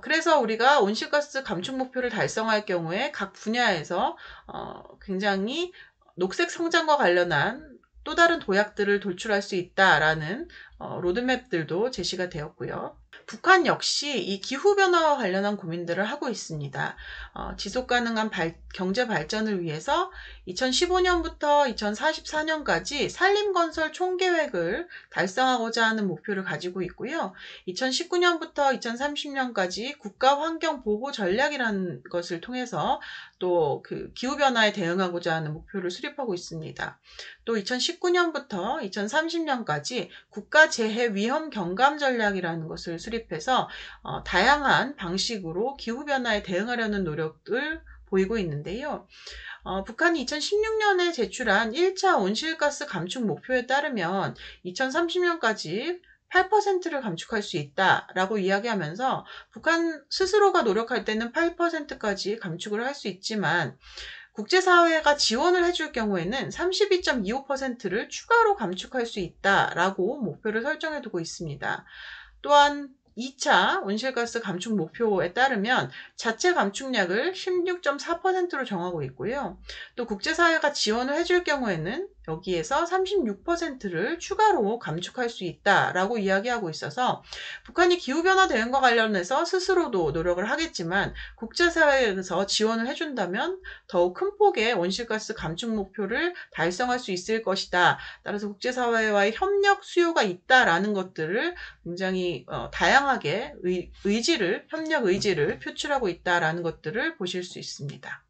그래서 우리가 온실가스 감축 목표를 달성할 경우에 각 분야에서 굉장히 녹색 성장과 관련한 또 다른 도약들을 도출할 수 있다라는 로드맵들도 제시가 되었고요. 북한 역시 이 기후변화와 관련한 고민들을 하고 있습니다. 지속가능한 경제 발전을 위해서 2015년부터 2044년까지 산림건설 총계획을 달성하고자 하는 목표를 가지고 있고요. 2019년부터 2030년까지 국가환경보호전략이라는 것을 통해서 또 그 기후변화에 대응하고자 하는 목표를 수립하고 있습니다. 또 2019년부터 2030년까지 국가재해위험경감전략이라는 것을 수립해서 다양한 방식으로 기후변화에 대응하려는 노력을 보이고 있는데요. 북한이 2016년에 제출한 1차 온실가스 감축 목표에 따르면 2030년까지 8%를 감축할 수 있다라고 이야기하면서 북한 스스로가 노력할 때는 8%까지 감축을 할 수 있지만 국제사회가 지원을 해줄 경우에는 32.25%를 추가로 감축할 수 있다라고 목표를 설정해 두고 있습니다. 또한 2차 온실가스 감축 목표에 따르면 자체 감축량을 16.4%로 정하고 있고요. 또 국제사회가 지원을 해줄 경우에는 여기에서 36%를 추가로 감축할 수 있다라고 이야기하고 있어서 북한이 기후변화 대응과 관련해서 스스로도 노력을 하겠지만 국제사회에서 지원을 해준다면 더욱 큰 폭의 온실가스 감축 목표를 달성할 수 있을 것이다. 따라서 국제사회와의 협력 수요가 있다라는 것들을 굉장히 다양하게 협력 의지를 표출하고 있다라는 것들을 보실 수 있습니다.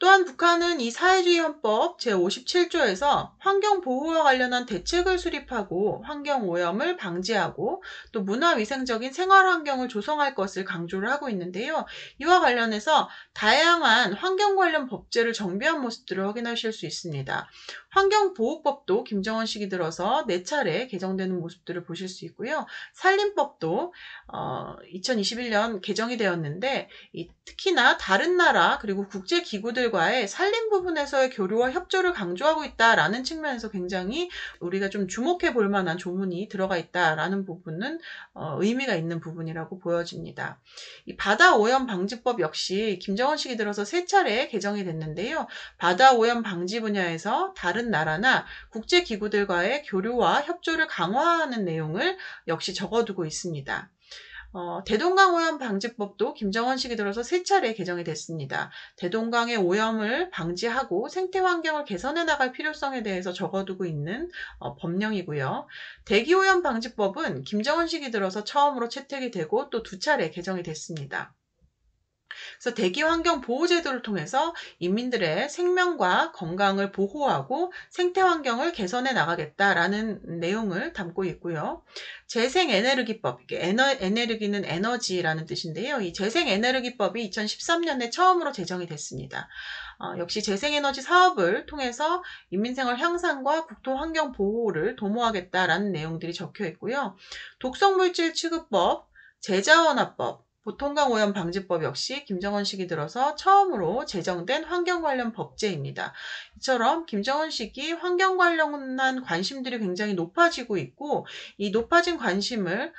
또한 북한은 이 사회주의 헌법 제57조에서 환경보호와 관련한 대책을 수립하고 환경오염을 방지하고 또 문화위생적인 생활환경을 조성할 것을 강조를 하고 있는데요. 이와 관련해서 다양한 환경 관련 법제를 정비한 모습들을 확인하실 수 있습니다. 환경보호법도 김정은 시기 들어서 4차례 개정되는 모습들을 보실 수 있고요. 산림법도 2021년 개정이 되었는데 특히나 다른 나라 그리고 국제기구들과의 산림 부분에서의 교류와 협조를 강조하고 있다라는 측면에서 굉장히 우리가 좀 주목해 볼 만한 조문이 들어가 있다라는 부분은 의미가 있는 부분이라고 보여집니다. 이 바다오염 방지법 역시 김정은 시기 들어서 3차례 개정이 됐는데요. 바다오염 방지 분야에서 다른 나라나 국제기구들과의 교류와 협조를 강화하는 내용을 역시 적어두고 있습니다. 대동강 오염 방지법도 김정은 시기 들어서 3차례 개정이 됐습니다. 대동강의 오염을 방지하고 생태 환경을 개선해 나갈 필요성에 대해서 적어두고 있는 법령이고요. 대기오염 방지법은 김정은 시기 들어서 처음으로 채택이 되고 또 2차례 개정이 됐습니다. 그래서 대기환경보호제도를 통해서 인민들의 생명과 건강을 보호하고 생태환경을 개선해 나가겠다라는 내용을 담고 있고요. 재생에너기법, 에너지는 에너지라는 뜻인데요. 이 재생에너기법이 2013년에 처음으로 제정이 됐습니다. 역시 재생에너지 사업을 통해서 인민생활 향상과 국토환경 보호를 도모하겠다라는 내용들이 적혀 있고요. 독성물질 취급법, 제자원화법, 보통강 오염 방지법 역시 김정은 시기 들어서 처음으로 제정된 환경 관련 법제입니다. 이처럼 김정은 시기 환경 관련한 관심들이 굉장히 높아지고 있고 이 높아진 관심을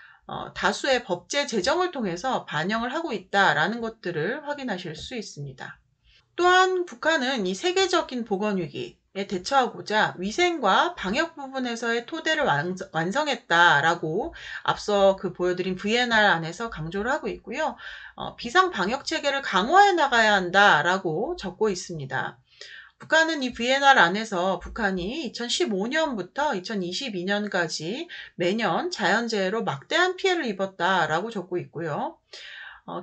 다수의 법제 제정을 통해서 반영을 하고 있다라는 것들을 확인하실 수 있습니다. 또한 북한은 이 세계적인 보건위기에 대처하고자 위생과 방역 부분에서의 토대를 완성했다라고 앞서 보여드린 VNR 안에서 강조를 하고 있고요. 비상방역 체계를 강화해 나가야 한다라고 적고 있습니다. 북한은 이 VNR 안에서 북한이 2015년부터 2022년까지 매년 자연재해로 막대한 피해를 입었다라고 적고 있고요.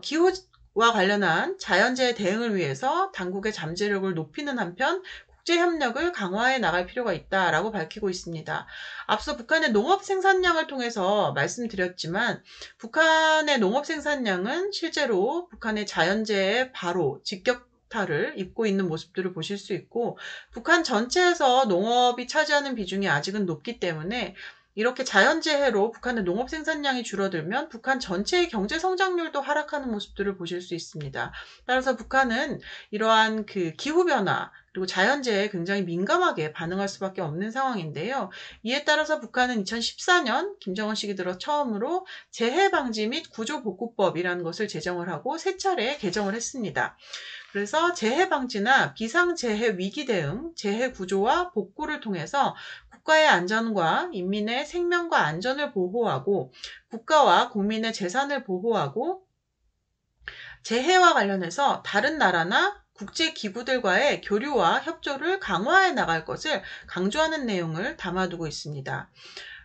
기후와 관련한 자연재해 대응을 위해서 당국의 잠재력을 높이는 한편 국제협력을 강화해 나갈 필요가 있다라고 밝히고 있습니다. 앞서 북한의 농업 생산량을 통해서 말씀드렸지만 북한의 농업 생산량은 실제로 북한의 자연재해에 바로 직격타를 입고 있는 모습들을 보실 수 있고 북한 전체에서 농업이 차지하는 비중이 아직은 높기 때문에 이렇게 자연재해로 북한의 농업 생산량이 줄어들면 북한 전체의 경제 성장률도 하락하는 모습들을 보실 수 있습니다. 따라서 북한은 이러한 기후변화 그리고 자연재해에 굉장히 민감하게 반응할 수밖에 없는 상황인데요. 이에 따라서 북한은 2014년 김정은 시기 들어 처음으로 재해방지 및 구조복구법이라는 것을 제정을 하고 3차례 개정을 했습니다. 그래서 재해방지나 비상재해 위기대응, 재해구조와 복구를 통해서 국가의 안전과 인민의 생명과 안전을 보호하고 국가와 국민의 재산을 보호하고 재해와 관련해서 다른 나라나 국제기구들과의 교류와 협조를 강화해 나갈 것을 강조하는 내용을 담아두고 있습니다.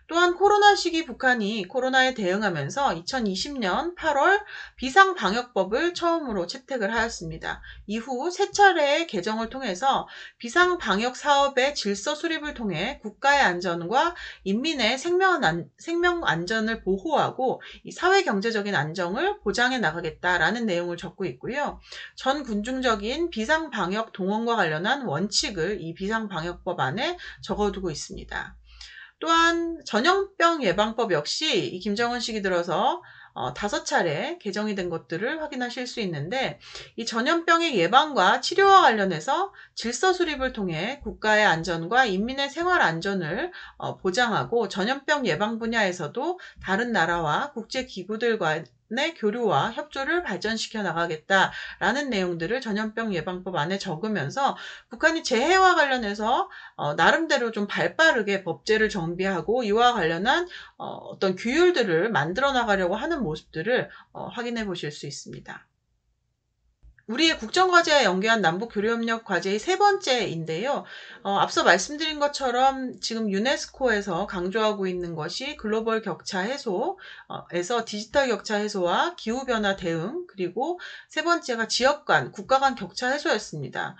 또한 코로나 시기 북한이 코로나에 대응하면서 2020년 8월 비상방역법을 처음으로 채택을 하였습니다. 이후 3차례의 개정을 통해서 비상방역 사업의 질서 수립을 통해 국가의 안전과 인민의 생명 안전을 보호하고 사회경제적인 안정을 보장해 나가겠다라는 내용을 적고 있고요. 전 군중적인 비상방역 동원과 관련한 원칙을 이 비상방역법 안에 적어두고 있습니다. 또한 전염병 예방법 역시 이 김정은 시기 들어서 5차례 개정이 된 것들을 확인하실 수 있는데 이 전염병의 예방과 치료와 관련해서 질서 수립을 통해 국가의 안전과 인민의 생활 안전을 보장하고 전염병 예방 분야에서도 다른 나라와 국제기구들과 내 교류와 협조를 발전시켜 나가겠다라는 내용들을 전염병 예방법 안에 적으면서 북한이 재해와 관련해서 나름대로 좀 발빠르게 법제를 정비하고 이와 관련한 어떤 규율들을 만들어 나가려고 하는 모습들을 확인해 보실 수 있습니다. 우리의 국정과제와 연계한 남북교류협력 과제의 세 번째인데요. 앞서 말씀드린 것처럼 지금 유네스코에서 강조하고 있는 것이 글로벌 격차 해소에서 디지털 격차 해소와 기후변화 대응, 그리고 세 번째가 지역 간, 국가 간 격차 해소였습니다.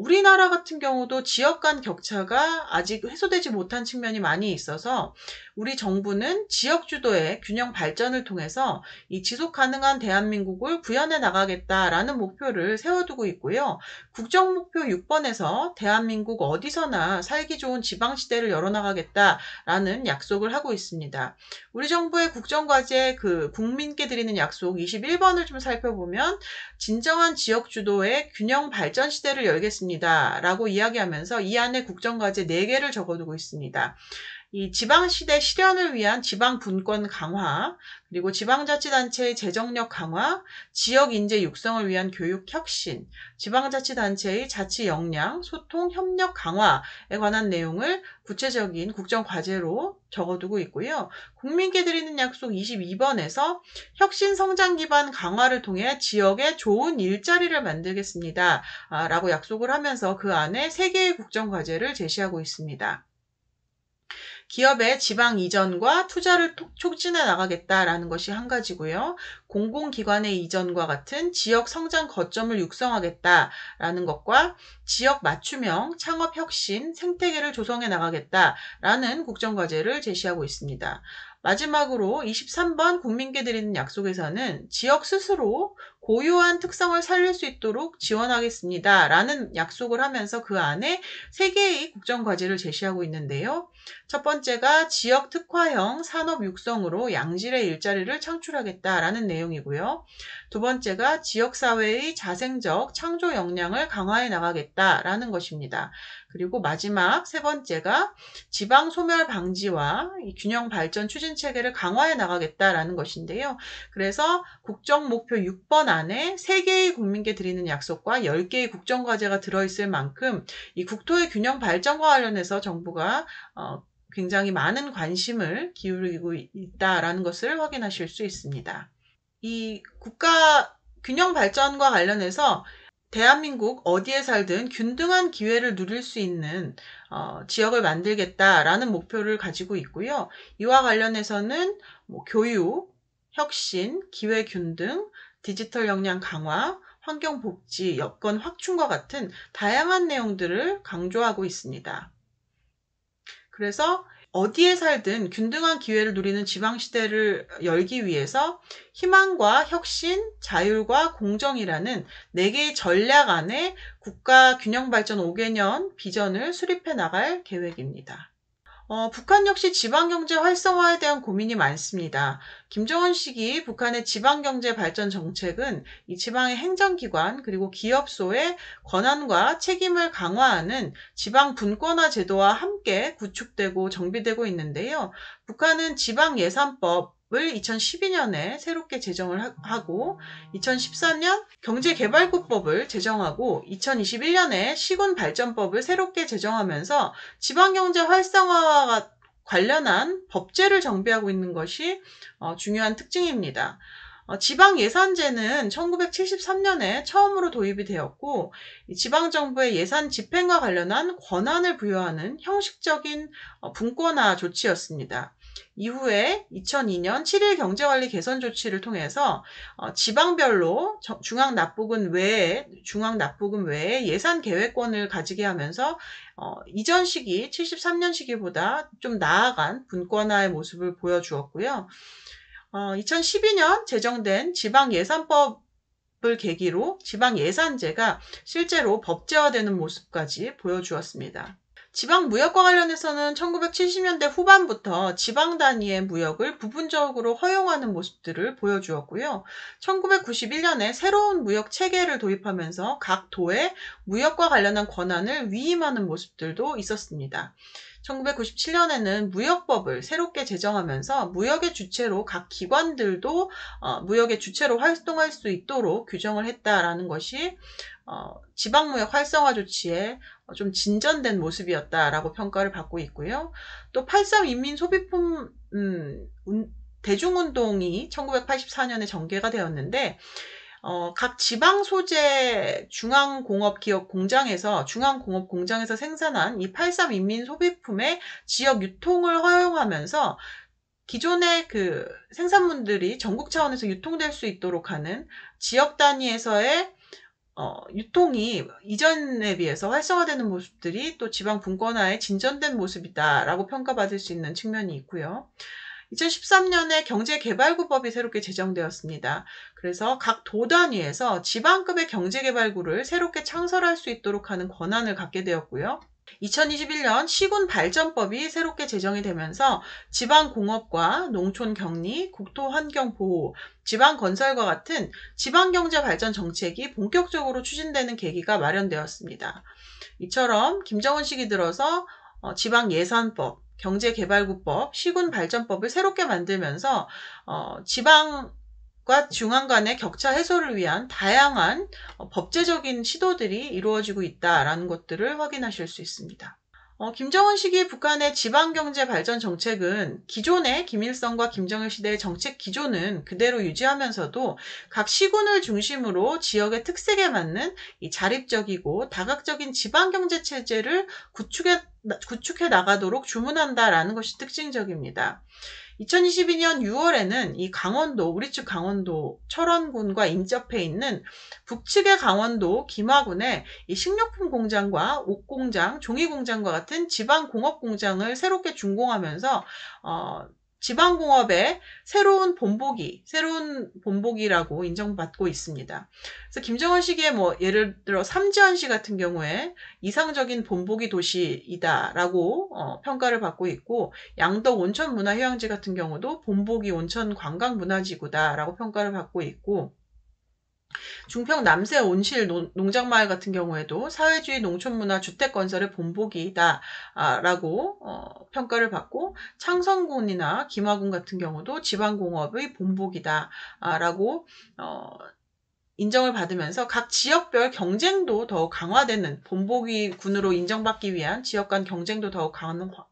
우리나라 같은 경우도 지역 간 격차가 아직 해소되지 못한 측면이 많이 있어서 우리 정부는 지역 주도의 균형 발전을 통해서 이 지속 가능한 대한민국을 구현해 나가겠다라는 목표를 세워두고 있고요. 국정 목표 6번에서 대한민국 어디서나 살기 좋은 지방시대를 열어나가겠다라는 약속을 하고 있습니다. 우리 정부의 국정과제 국민께 드리는 약속 21번을 좀 살펴보면 진정한 지역 주도의 균형 발전 시대를 열겠습니다. 라고 이야기하면서 이 안에 국정과제 4개를 적어두고 있습니다. 이 지방시대 실현을 위한 지방분권 강화, 그리고 지방자치단체의 재정력 강화, 지역인재 육성을 위한 교육 혁신, 지방자치단체의 자치 역량, 소통, 협력 강화에 관한 내용을 구체적인 국정과제로 적어두고 있고요. 국민께 드리는 약속 22번에서 혁신 성장 기반 강화를 통해 지역에 좋은 일자리를 만들겠습니다. 라고 약속을 하면서 그 안에 3개의 국정과제를 제시하고 있습니다. 기업의 지방 이전과 투자를 촉진해 나가겠다라는 것이 한 가지고요. 공공기관의 이전과 같은 지역 성장 거점을 육성하겠다라는 것과 지역 맞춤형 창업 혁신 생태계를 조성해 나가겠다라는 국정과제를 제시하고 있습니다. 마지막으로 23번 국민께 드리는 약속에서는 지역 스스로 고유한 특성을 살릴 수 있도록 지원하겠습니다. 라는 약속을 하면서 그 안에 3개의 국정과제를 제시하고 있는데요. 첫 번째가 지역 특화형 산업 육성으로 양질의 일자리를 창출하겠다라는 내용이고요. 두 번째가 지역사회의 자생적 창조 역량을 강화해 나가겠다라는 것입니다. 그리고 마지막 세 번째가 지방 소멸 방지와 균형 발전 추진 체계를 강화해 나가겠다라는 것인데요. 그래서 국정 목표 6번 안에 3개의 국민께 드리는 약속과 10개의 국정과제가 들어있을 만큼 이 국토의 균형 발전과 관련해서 정부가 굉장히 많은 관심을 기울이고 있다라는 것을 확인하실 수 있습니다. 이 국가 균형 발전과 관련해서 대한민국 어디에 살든 균등한 기회를 누릴 수 있는 지역을 만들겠다라는 목표를 가지고 있고요. 이와 관련해서는 교육, 혁신, 기회 균등, 디지털 역량 강화, 환경 복지, 여건 확충과 같은 다양한 내용들을 강조하고 있습니다. 그래서 어디에 살든 균등한 기회를 누리는 지방시대를 열기 위해서 희망과 혁신, 자율과 공정이라는 4개의 전략 안에 국가 균형발전 5개년 비전을 수립해 나갈 계획입니다. 북한 역시 지방경제 활성화에 대한 고민이 많습니다. 김정은식이 북한의 지방경제 발전 정책은 이 지방의 행정기관 그리고 기업소의 권한과 책임을 강화하는 지방분권화 제도와 함께 구축되고 정비되고 있는데요. 북한은 지방예산법 을 2012년에 새롭게 제정을 하고 2014년 경제개발구법을 제정하고 2021년에 시군발전법을 새롭게 제정하면서 지방경제 활성화와 관련한 법제를 정비하고 있는 것이 중요한 특징입니다. 지방예산제는 1973년에 처음으로 도입이 되었고 지방정부의 예산 집행과 관련한 권한을 부여하는 형식적인 분권화 조치였습니다. 이후에 2002년 7일 경제관리 개선 조치를 통해서 지방별로 중앙납부금 외에 예산 계획권을 가지게 하면서 이전 시기 73년 시기보다 좀 나아간 분권화의 모습을 보여주었고요. 2012년 제정된 지방예산법을 계기로 지방예산제가 실제로 법제화되는 모습까지 보여주었습니다. 지방무역과 관련해서는 1970년대 후반부터 지방 단위의 무역을 부분적으로 허용하는 모습들을 보여주었고요. 1991년에 새로운 무역 체계를 도입하면서 각 도에 무역과 관련한 권한을 위임하는 모습들도 있었습니다. 1997년에는 무역법을 새롭게 제정하면서 무역의 주체로 각 기관들도 무역의 주체로 활동할 수 있도록 규정을 했다라는 것이 지방무역 활성화 조치에 좀 진전된 모습이었다라고 평가를 받고 있고요. 또 8.3 인민소비품 대중운동이 1984년에 전개가 되었는데 각 지방 소재 중앙공업 공장에서 생산한 이 8.3 인민 소비품의 지역 유통을 허용하면서 기존의 그 생산물들이 전국 차원에서 유통될 수 있도록 하는 지역 단위에서의 유통이 이전에 비해서 활성화되는 모습들이 또 지방 분권화에 진전된 모습이다라고 평가받을 수 있는 측면이 있고요. 2013년에 경제개발구법이 새롭게 제정되었습니다. 그래서 각 도 단위에서 지방급의 경제개발구를 새롭게 창설할 수 있도록 하는 권한을 갖게 되었고요. 2021년 시군발전법이 새롭게 제정이 되면서 지방공업과 농촌격리, 국토환경보호, 지방건설과 같은 지방경제발전 정책이 본격적으로 추진되는 계기가 마련되었습니다. 이처럼 김정은 시기 들어서 지방예산법, 경제개발구법, 시군발전법을 새롭게 만들면서 지방과 중앙 간의 격차 해소를 위한 다양한 법제적인 시도들이 이루어지고 있다라는 것들을 확인하실 수 있습니다. 김정은 시기 북한의 지방경제발전 정책은 기존의 김일성과 김정일 시대의 정책 기조는 그대로 유지하면서도 각 시군을 중심으로 지역의 특색에 맞는 이 자립적이고 다각적인 지방경제체제를 구축해 나가도록 주문한다라는 것이 특징적입니다. 2022년 6월에는 이 강원도, 우리 측 강원도 철원군과 인접해 있는 북측의 강원도 김화군에 이 식료품 공장과 옷공장, 종이공장과 같은 지방공업공장을 새롭게 준공하면서 지방공업의 새로운 본보기라고 인정받고 있습니다. 그래서 김정은 시기에 예를 들어 삼지연시 같은 경우에 이상적인 본보기 도시이다라고 평가를 받고 있고, 양덕 온천문화휴양지 같은 경우도 본보기 온천 관광문화지구다라고 평가를 받고 있고, 중평 남새 온실 농장마을 같은 경우에도 사회주의 농촌문화 주택건설의 본보기다라고 평가를 받고, 창성군이나 김화군 같은 경우도 지방공업의 본보기다라고 인정을 받으면서 각 지역별 경쟁도 더욱 강화되는, 본보기군으로 인정받기 위한 지역 간 경쟁도 더욱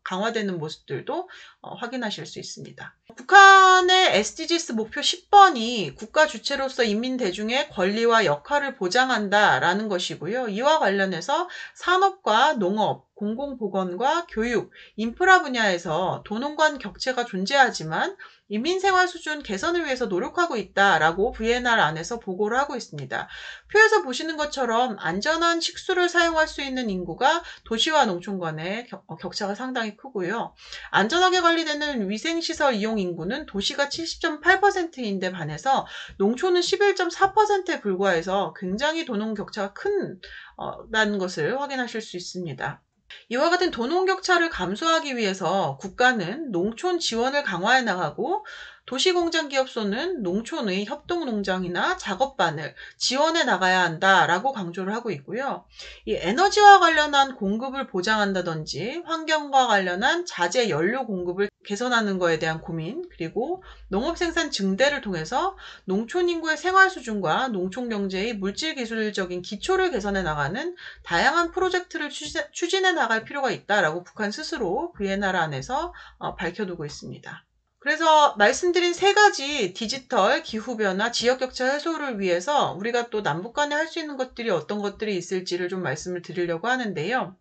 강화되는 모습들도 확인하실 수 있습니다. 북한의 SDGs 목표 10번이 국가 주체로서 인민 대중의 권리와 역할을 보장한다라는 것이고요. 이와 관련해서 산업과 농업, 공공보건과 교육, 인프라 분야에서 도농 간 격차가 존재하지만 인민생활 수준 개선을 위해서 노력하고 있다라고 VNR 안에서 보고를 하고 있습니다. 표에서 보시는 것처럼 안전한 식수를 사용할 수 있는 인구가 도시와 농촌 간의 격차가 상당히 크고요. 안전하게 관리되는 위생시설 이용 인구는 도시가 70.8%인데 반해서 농촌은 11.4%에 불과해서 굉장히 도농 격차가 큰다는 것을 확인하실 수 있습니다. 이와 같은 도농 격차를 감소하기 위해서 국가는 농촌 지원을 강화해 나가고, 도시공장기업소는 농촌의 협동농장이나 작업반을 지원해 나가야 한다라고 강조를 하고 있고요. 이 에너지와 관련한 공급을 보장한다든지 환경과 관련한 자재 연료 공급을 개선하는 것에 대한 고민, 그리고 농업생산 증대를 통해서 농촌 인구의 생활 수준과 농촌 경제의 물질 기술적인 기초를 개선해 나가는 다양한 프로젝트를 추진해 나갈 필요가 있다라고 북한 스스로 VNR 안에서 밝혀두고 있습니다. 그래서 말씀드린 세 가지 디지털, 기후변화, 지역격차 해소를 위해서 우리가 또 남북 간에 할 수 있는 것들이 어떤 것들이 있을지를 좀 말씀을 드리려고 하는데요.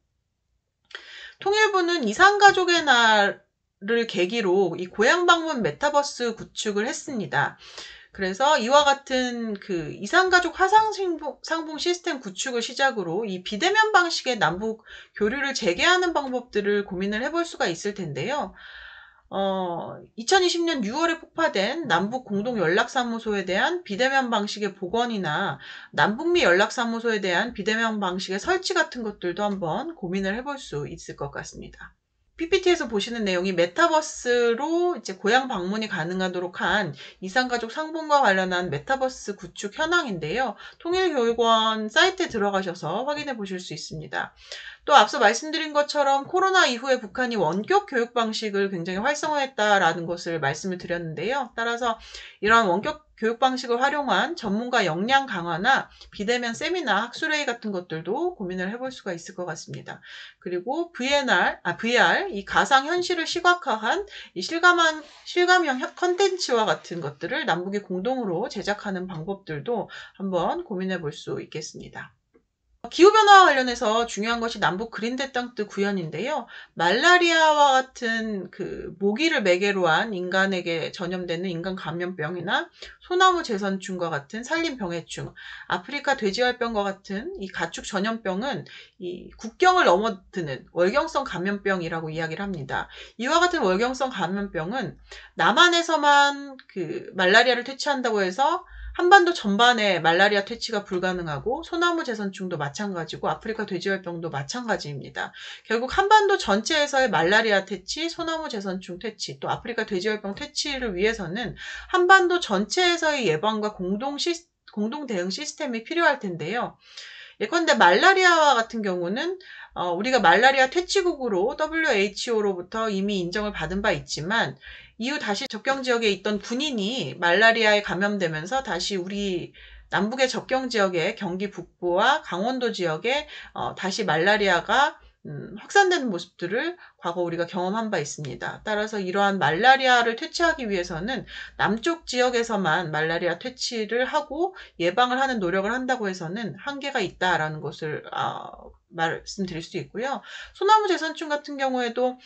통일부는 이산가족의 날을 계기로 이 고향 방문 메타버스 구축을 했습니다. 그래서 이와 같은 그 이산가족 화상상봉 시스템 구축을 시작으로 이 비대면 방식의 남북 교류를 재개하는 방법들을 고민을 해볼 수가 있을 텐데요. 2020년 6월에 폭파된 남북 공동 연락사무소에 대한 비대면 방식의 복원이나 남북미 연락사무소에 대한 비대면 방식의 설치 같은 것들도 한번 고민을 해볼 수 있을 것 같습니다. PPT에서 보시는 내용이 메타버스로 이제 고향 방문이 가능하도록 한 이산가족 상봉과 관련한 메타버스 구축 현황인데요. 통일교육원 사이트에 들어가셔서 확인해 보실 수 있습니다. 또 앞서 말씀드린 것처럼 코로나 이후에 북한이 원격 교육 방식을 굉장히 활성화했다라는 것을 말씀을 드렸는데요. 따라서 이러한 원격 교육 방식을 활용한 전문가 역량 강화나 비대면 세미나, 학술회의 같은 것들도 고민을 해볼 수가 있을 것 같습니다. 그리고 VR, 이 가상 현실을 시각화한 이 실감형 컨텐츠와 같은 것들을 남북이 공동으로 제작하는 방법들도 한번 고민해 볼 수 있겠습니다. 기후변화와 관련해서 중요한 것이 남북 그린데땅트 구현인데요. 말라리아와 같은 그 모기를 매개로 한 인간에게 전염되는 인간 감염병이나 소나무 제선충과 같은 산림 병해충, 아프리카 돼지열병과 같은 이 가축 전염병은 이 국경을 넘어드는 월경성 감염병이라고 이야기를 합니다. 이와 같은 월경성 감염병은 남한에서만 그 말라리아를 퇴치한다고 해서 한반도 전반에 말라리아 퇴치가 불가능하고 소나무 제선충도 마찬가지고 아프리카 돼지열병도 마찬가지입니다. 결국 한반도 전체에서의 말라리아 퇴치, 소나무 제선충 퇴치, 또 아프리카 돼지열병 퇴치를 위해서는 한반도 전체에서의 예방과 공동 대응 시스템이 필요할 텐데요. 예컨대 말라리아와 같은 경우는 우리가 말라리아 퇴치국으로 WHO로부터 이미 인정을 받은 바 있지만 이후 다시 접경 지역에 있던 군인이 말라리아에 감염되면서 다시 우리 남북의 접경 지역의 경기 북부와 강원도 지역에 다시 말라리아가 확산되는 모습들을 과거 우리가 경험한 바 있습니다. 따라서 이러한 말라리아를 퇴치하기 위해서는 남쪽 지역에서만 말라리아 퇴치를 하고 예방을 하는 노력을 한다고 해서는 한계가 있다라는 것을 말씀드릴 수 있고요. 소나무 제선충 같은 경우에도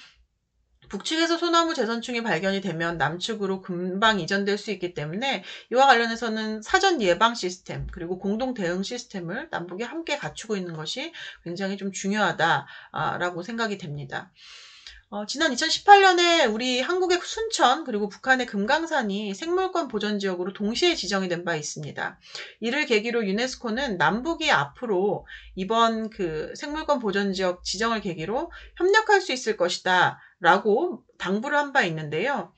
북측에서 소나무 제선충이 발견이 되면 남측으로 금방 이전될 수 있기 때문에 이와 관련해서는 사전 예방 시스템 그리고 공동 대응 시스템을 남북이 함께 갖추고 있는 것이 굉장히 좀 중요하다라고 생각이 됩니다. 지난 2018년에 우리 한국의 순천 그리고 북한의 금강산이 생물권 보전지역으로 동시에 지정이 된 바 있습니다. 이를 계기로 유네스코는 남북이 앞으로 이번 그 생물권 보전지역 지정을 계기로 협력할 수 있을 것이다 라고 당부를 한 바 있는데요.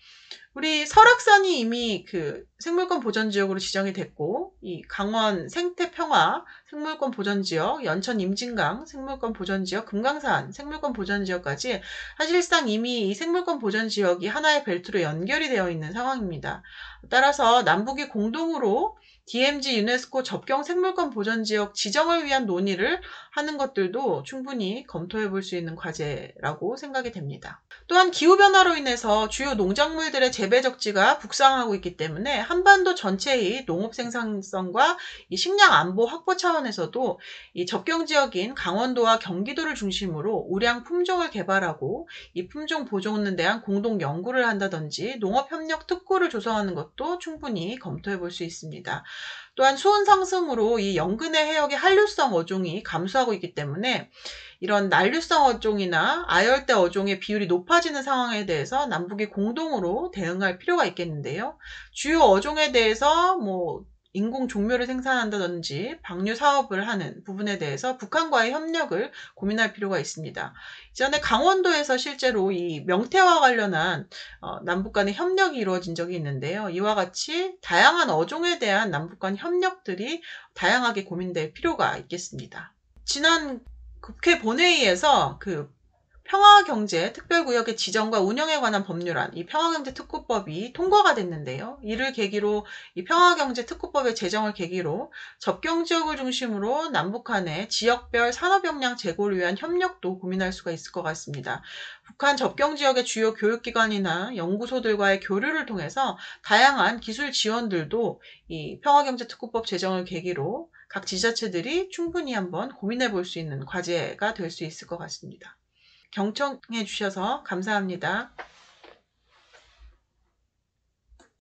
우리 설악산이 이미 그 생물권 보전지역으로 지정이 됐고, 이 강원 생태평화 생물권 보전지역, 연천 임진강 생물권 보전지역, 금강산 생물권 보전지역까지 사실상 이미 이 생물권 보전지역이 하나의 벨트로 연결이 되어 있는 상황입니다. 따라서 남북이 공동으로 DMZ 유네스코 접경 생물권 보전지역 지정을 위한 논의를 하는 것들도 충분히 검토해 볼 수 있는 과제라고 생각이 됩니다. 또한 기후변화로 인해서 주요 농작물들의 재배 적지가 북상하고 있기 때문에 한반도 전체의 농업 생산성과 이 식량 안보 확보 차원에서도 이 접경 지역인 강원도와 경기도를 중심으로 우량 품종을 개발하고 이 품종 보존에 대한 공동 연구를 한다든지 농업협력 특구를 조성하는 것도 충분히 검토해 볼 수 있습니다. 또한 수온 상승으로 이 연근해 해역의 한류성 어종이 감소하고 있기 때문에 이런 난류성 어종이나 아열대 어종의 비율이 높아지는 상황에 대해서 남북이 공동으로 대응할 필요가 있겠는데요. 주요 어종에 대해서 인공 종묘를 생산한다든지 방류 사업을 하는 부분에 대해서 북한과의 협력을 고민할 필요가 있습니다. 이전에 강원도에서 실제로 이 명태와 관련한 남북 간의 협력이 이루어진 적이 있는데요. 이와 같이 다양한 어종에 대한 남북 간 협력들이 다양하게 고민될 필요가 있겠습니다. 지난 국회 본회의에서 그 평화경제 특별구역의 지정과 운영에 관한 법률안, 이 평화경제특구법이 통과가 됐는데요. 이를 계기로 이 평화경제특구법의 제정을 계기로 접경지역을 중심으로 남북 간의 지역별 산업역량 제고를 위한 협력도 고민할 수가 있을 것 같습니다. 북한 접경지역의 주요 교육기관이나 연구소들과의 교류를 통해서 다양한 기술 지원들도 이 평화경제특구법 제정을 계기로 각 지자체들이 충분히 한번 고민해 볼 수 있는 과제가 될 수 있을 것 같습니다. 경청해 주셔서 감사합니다.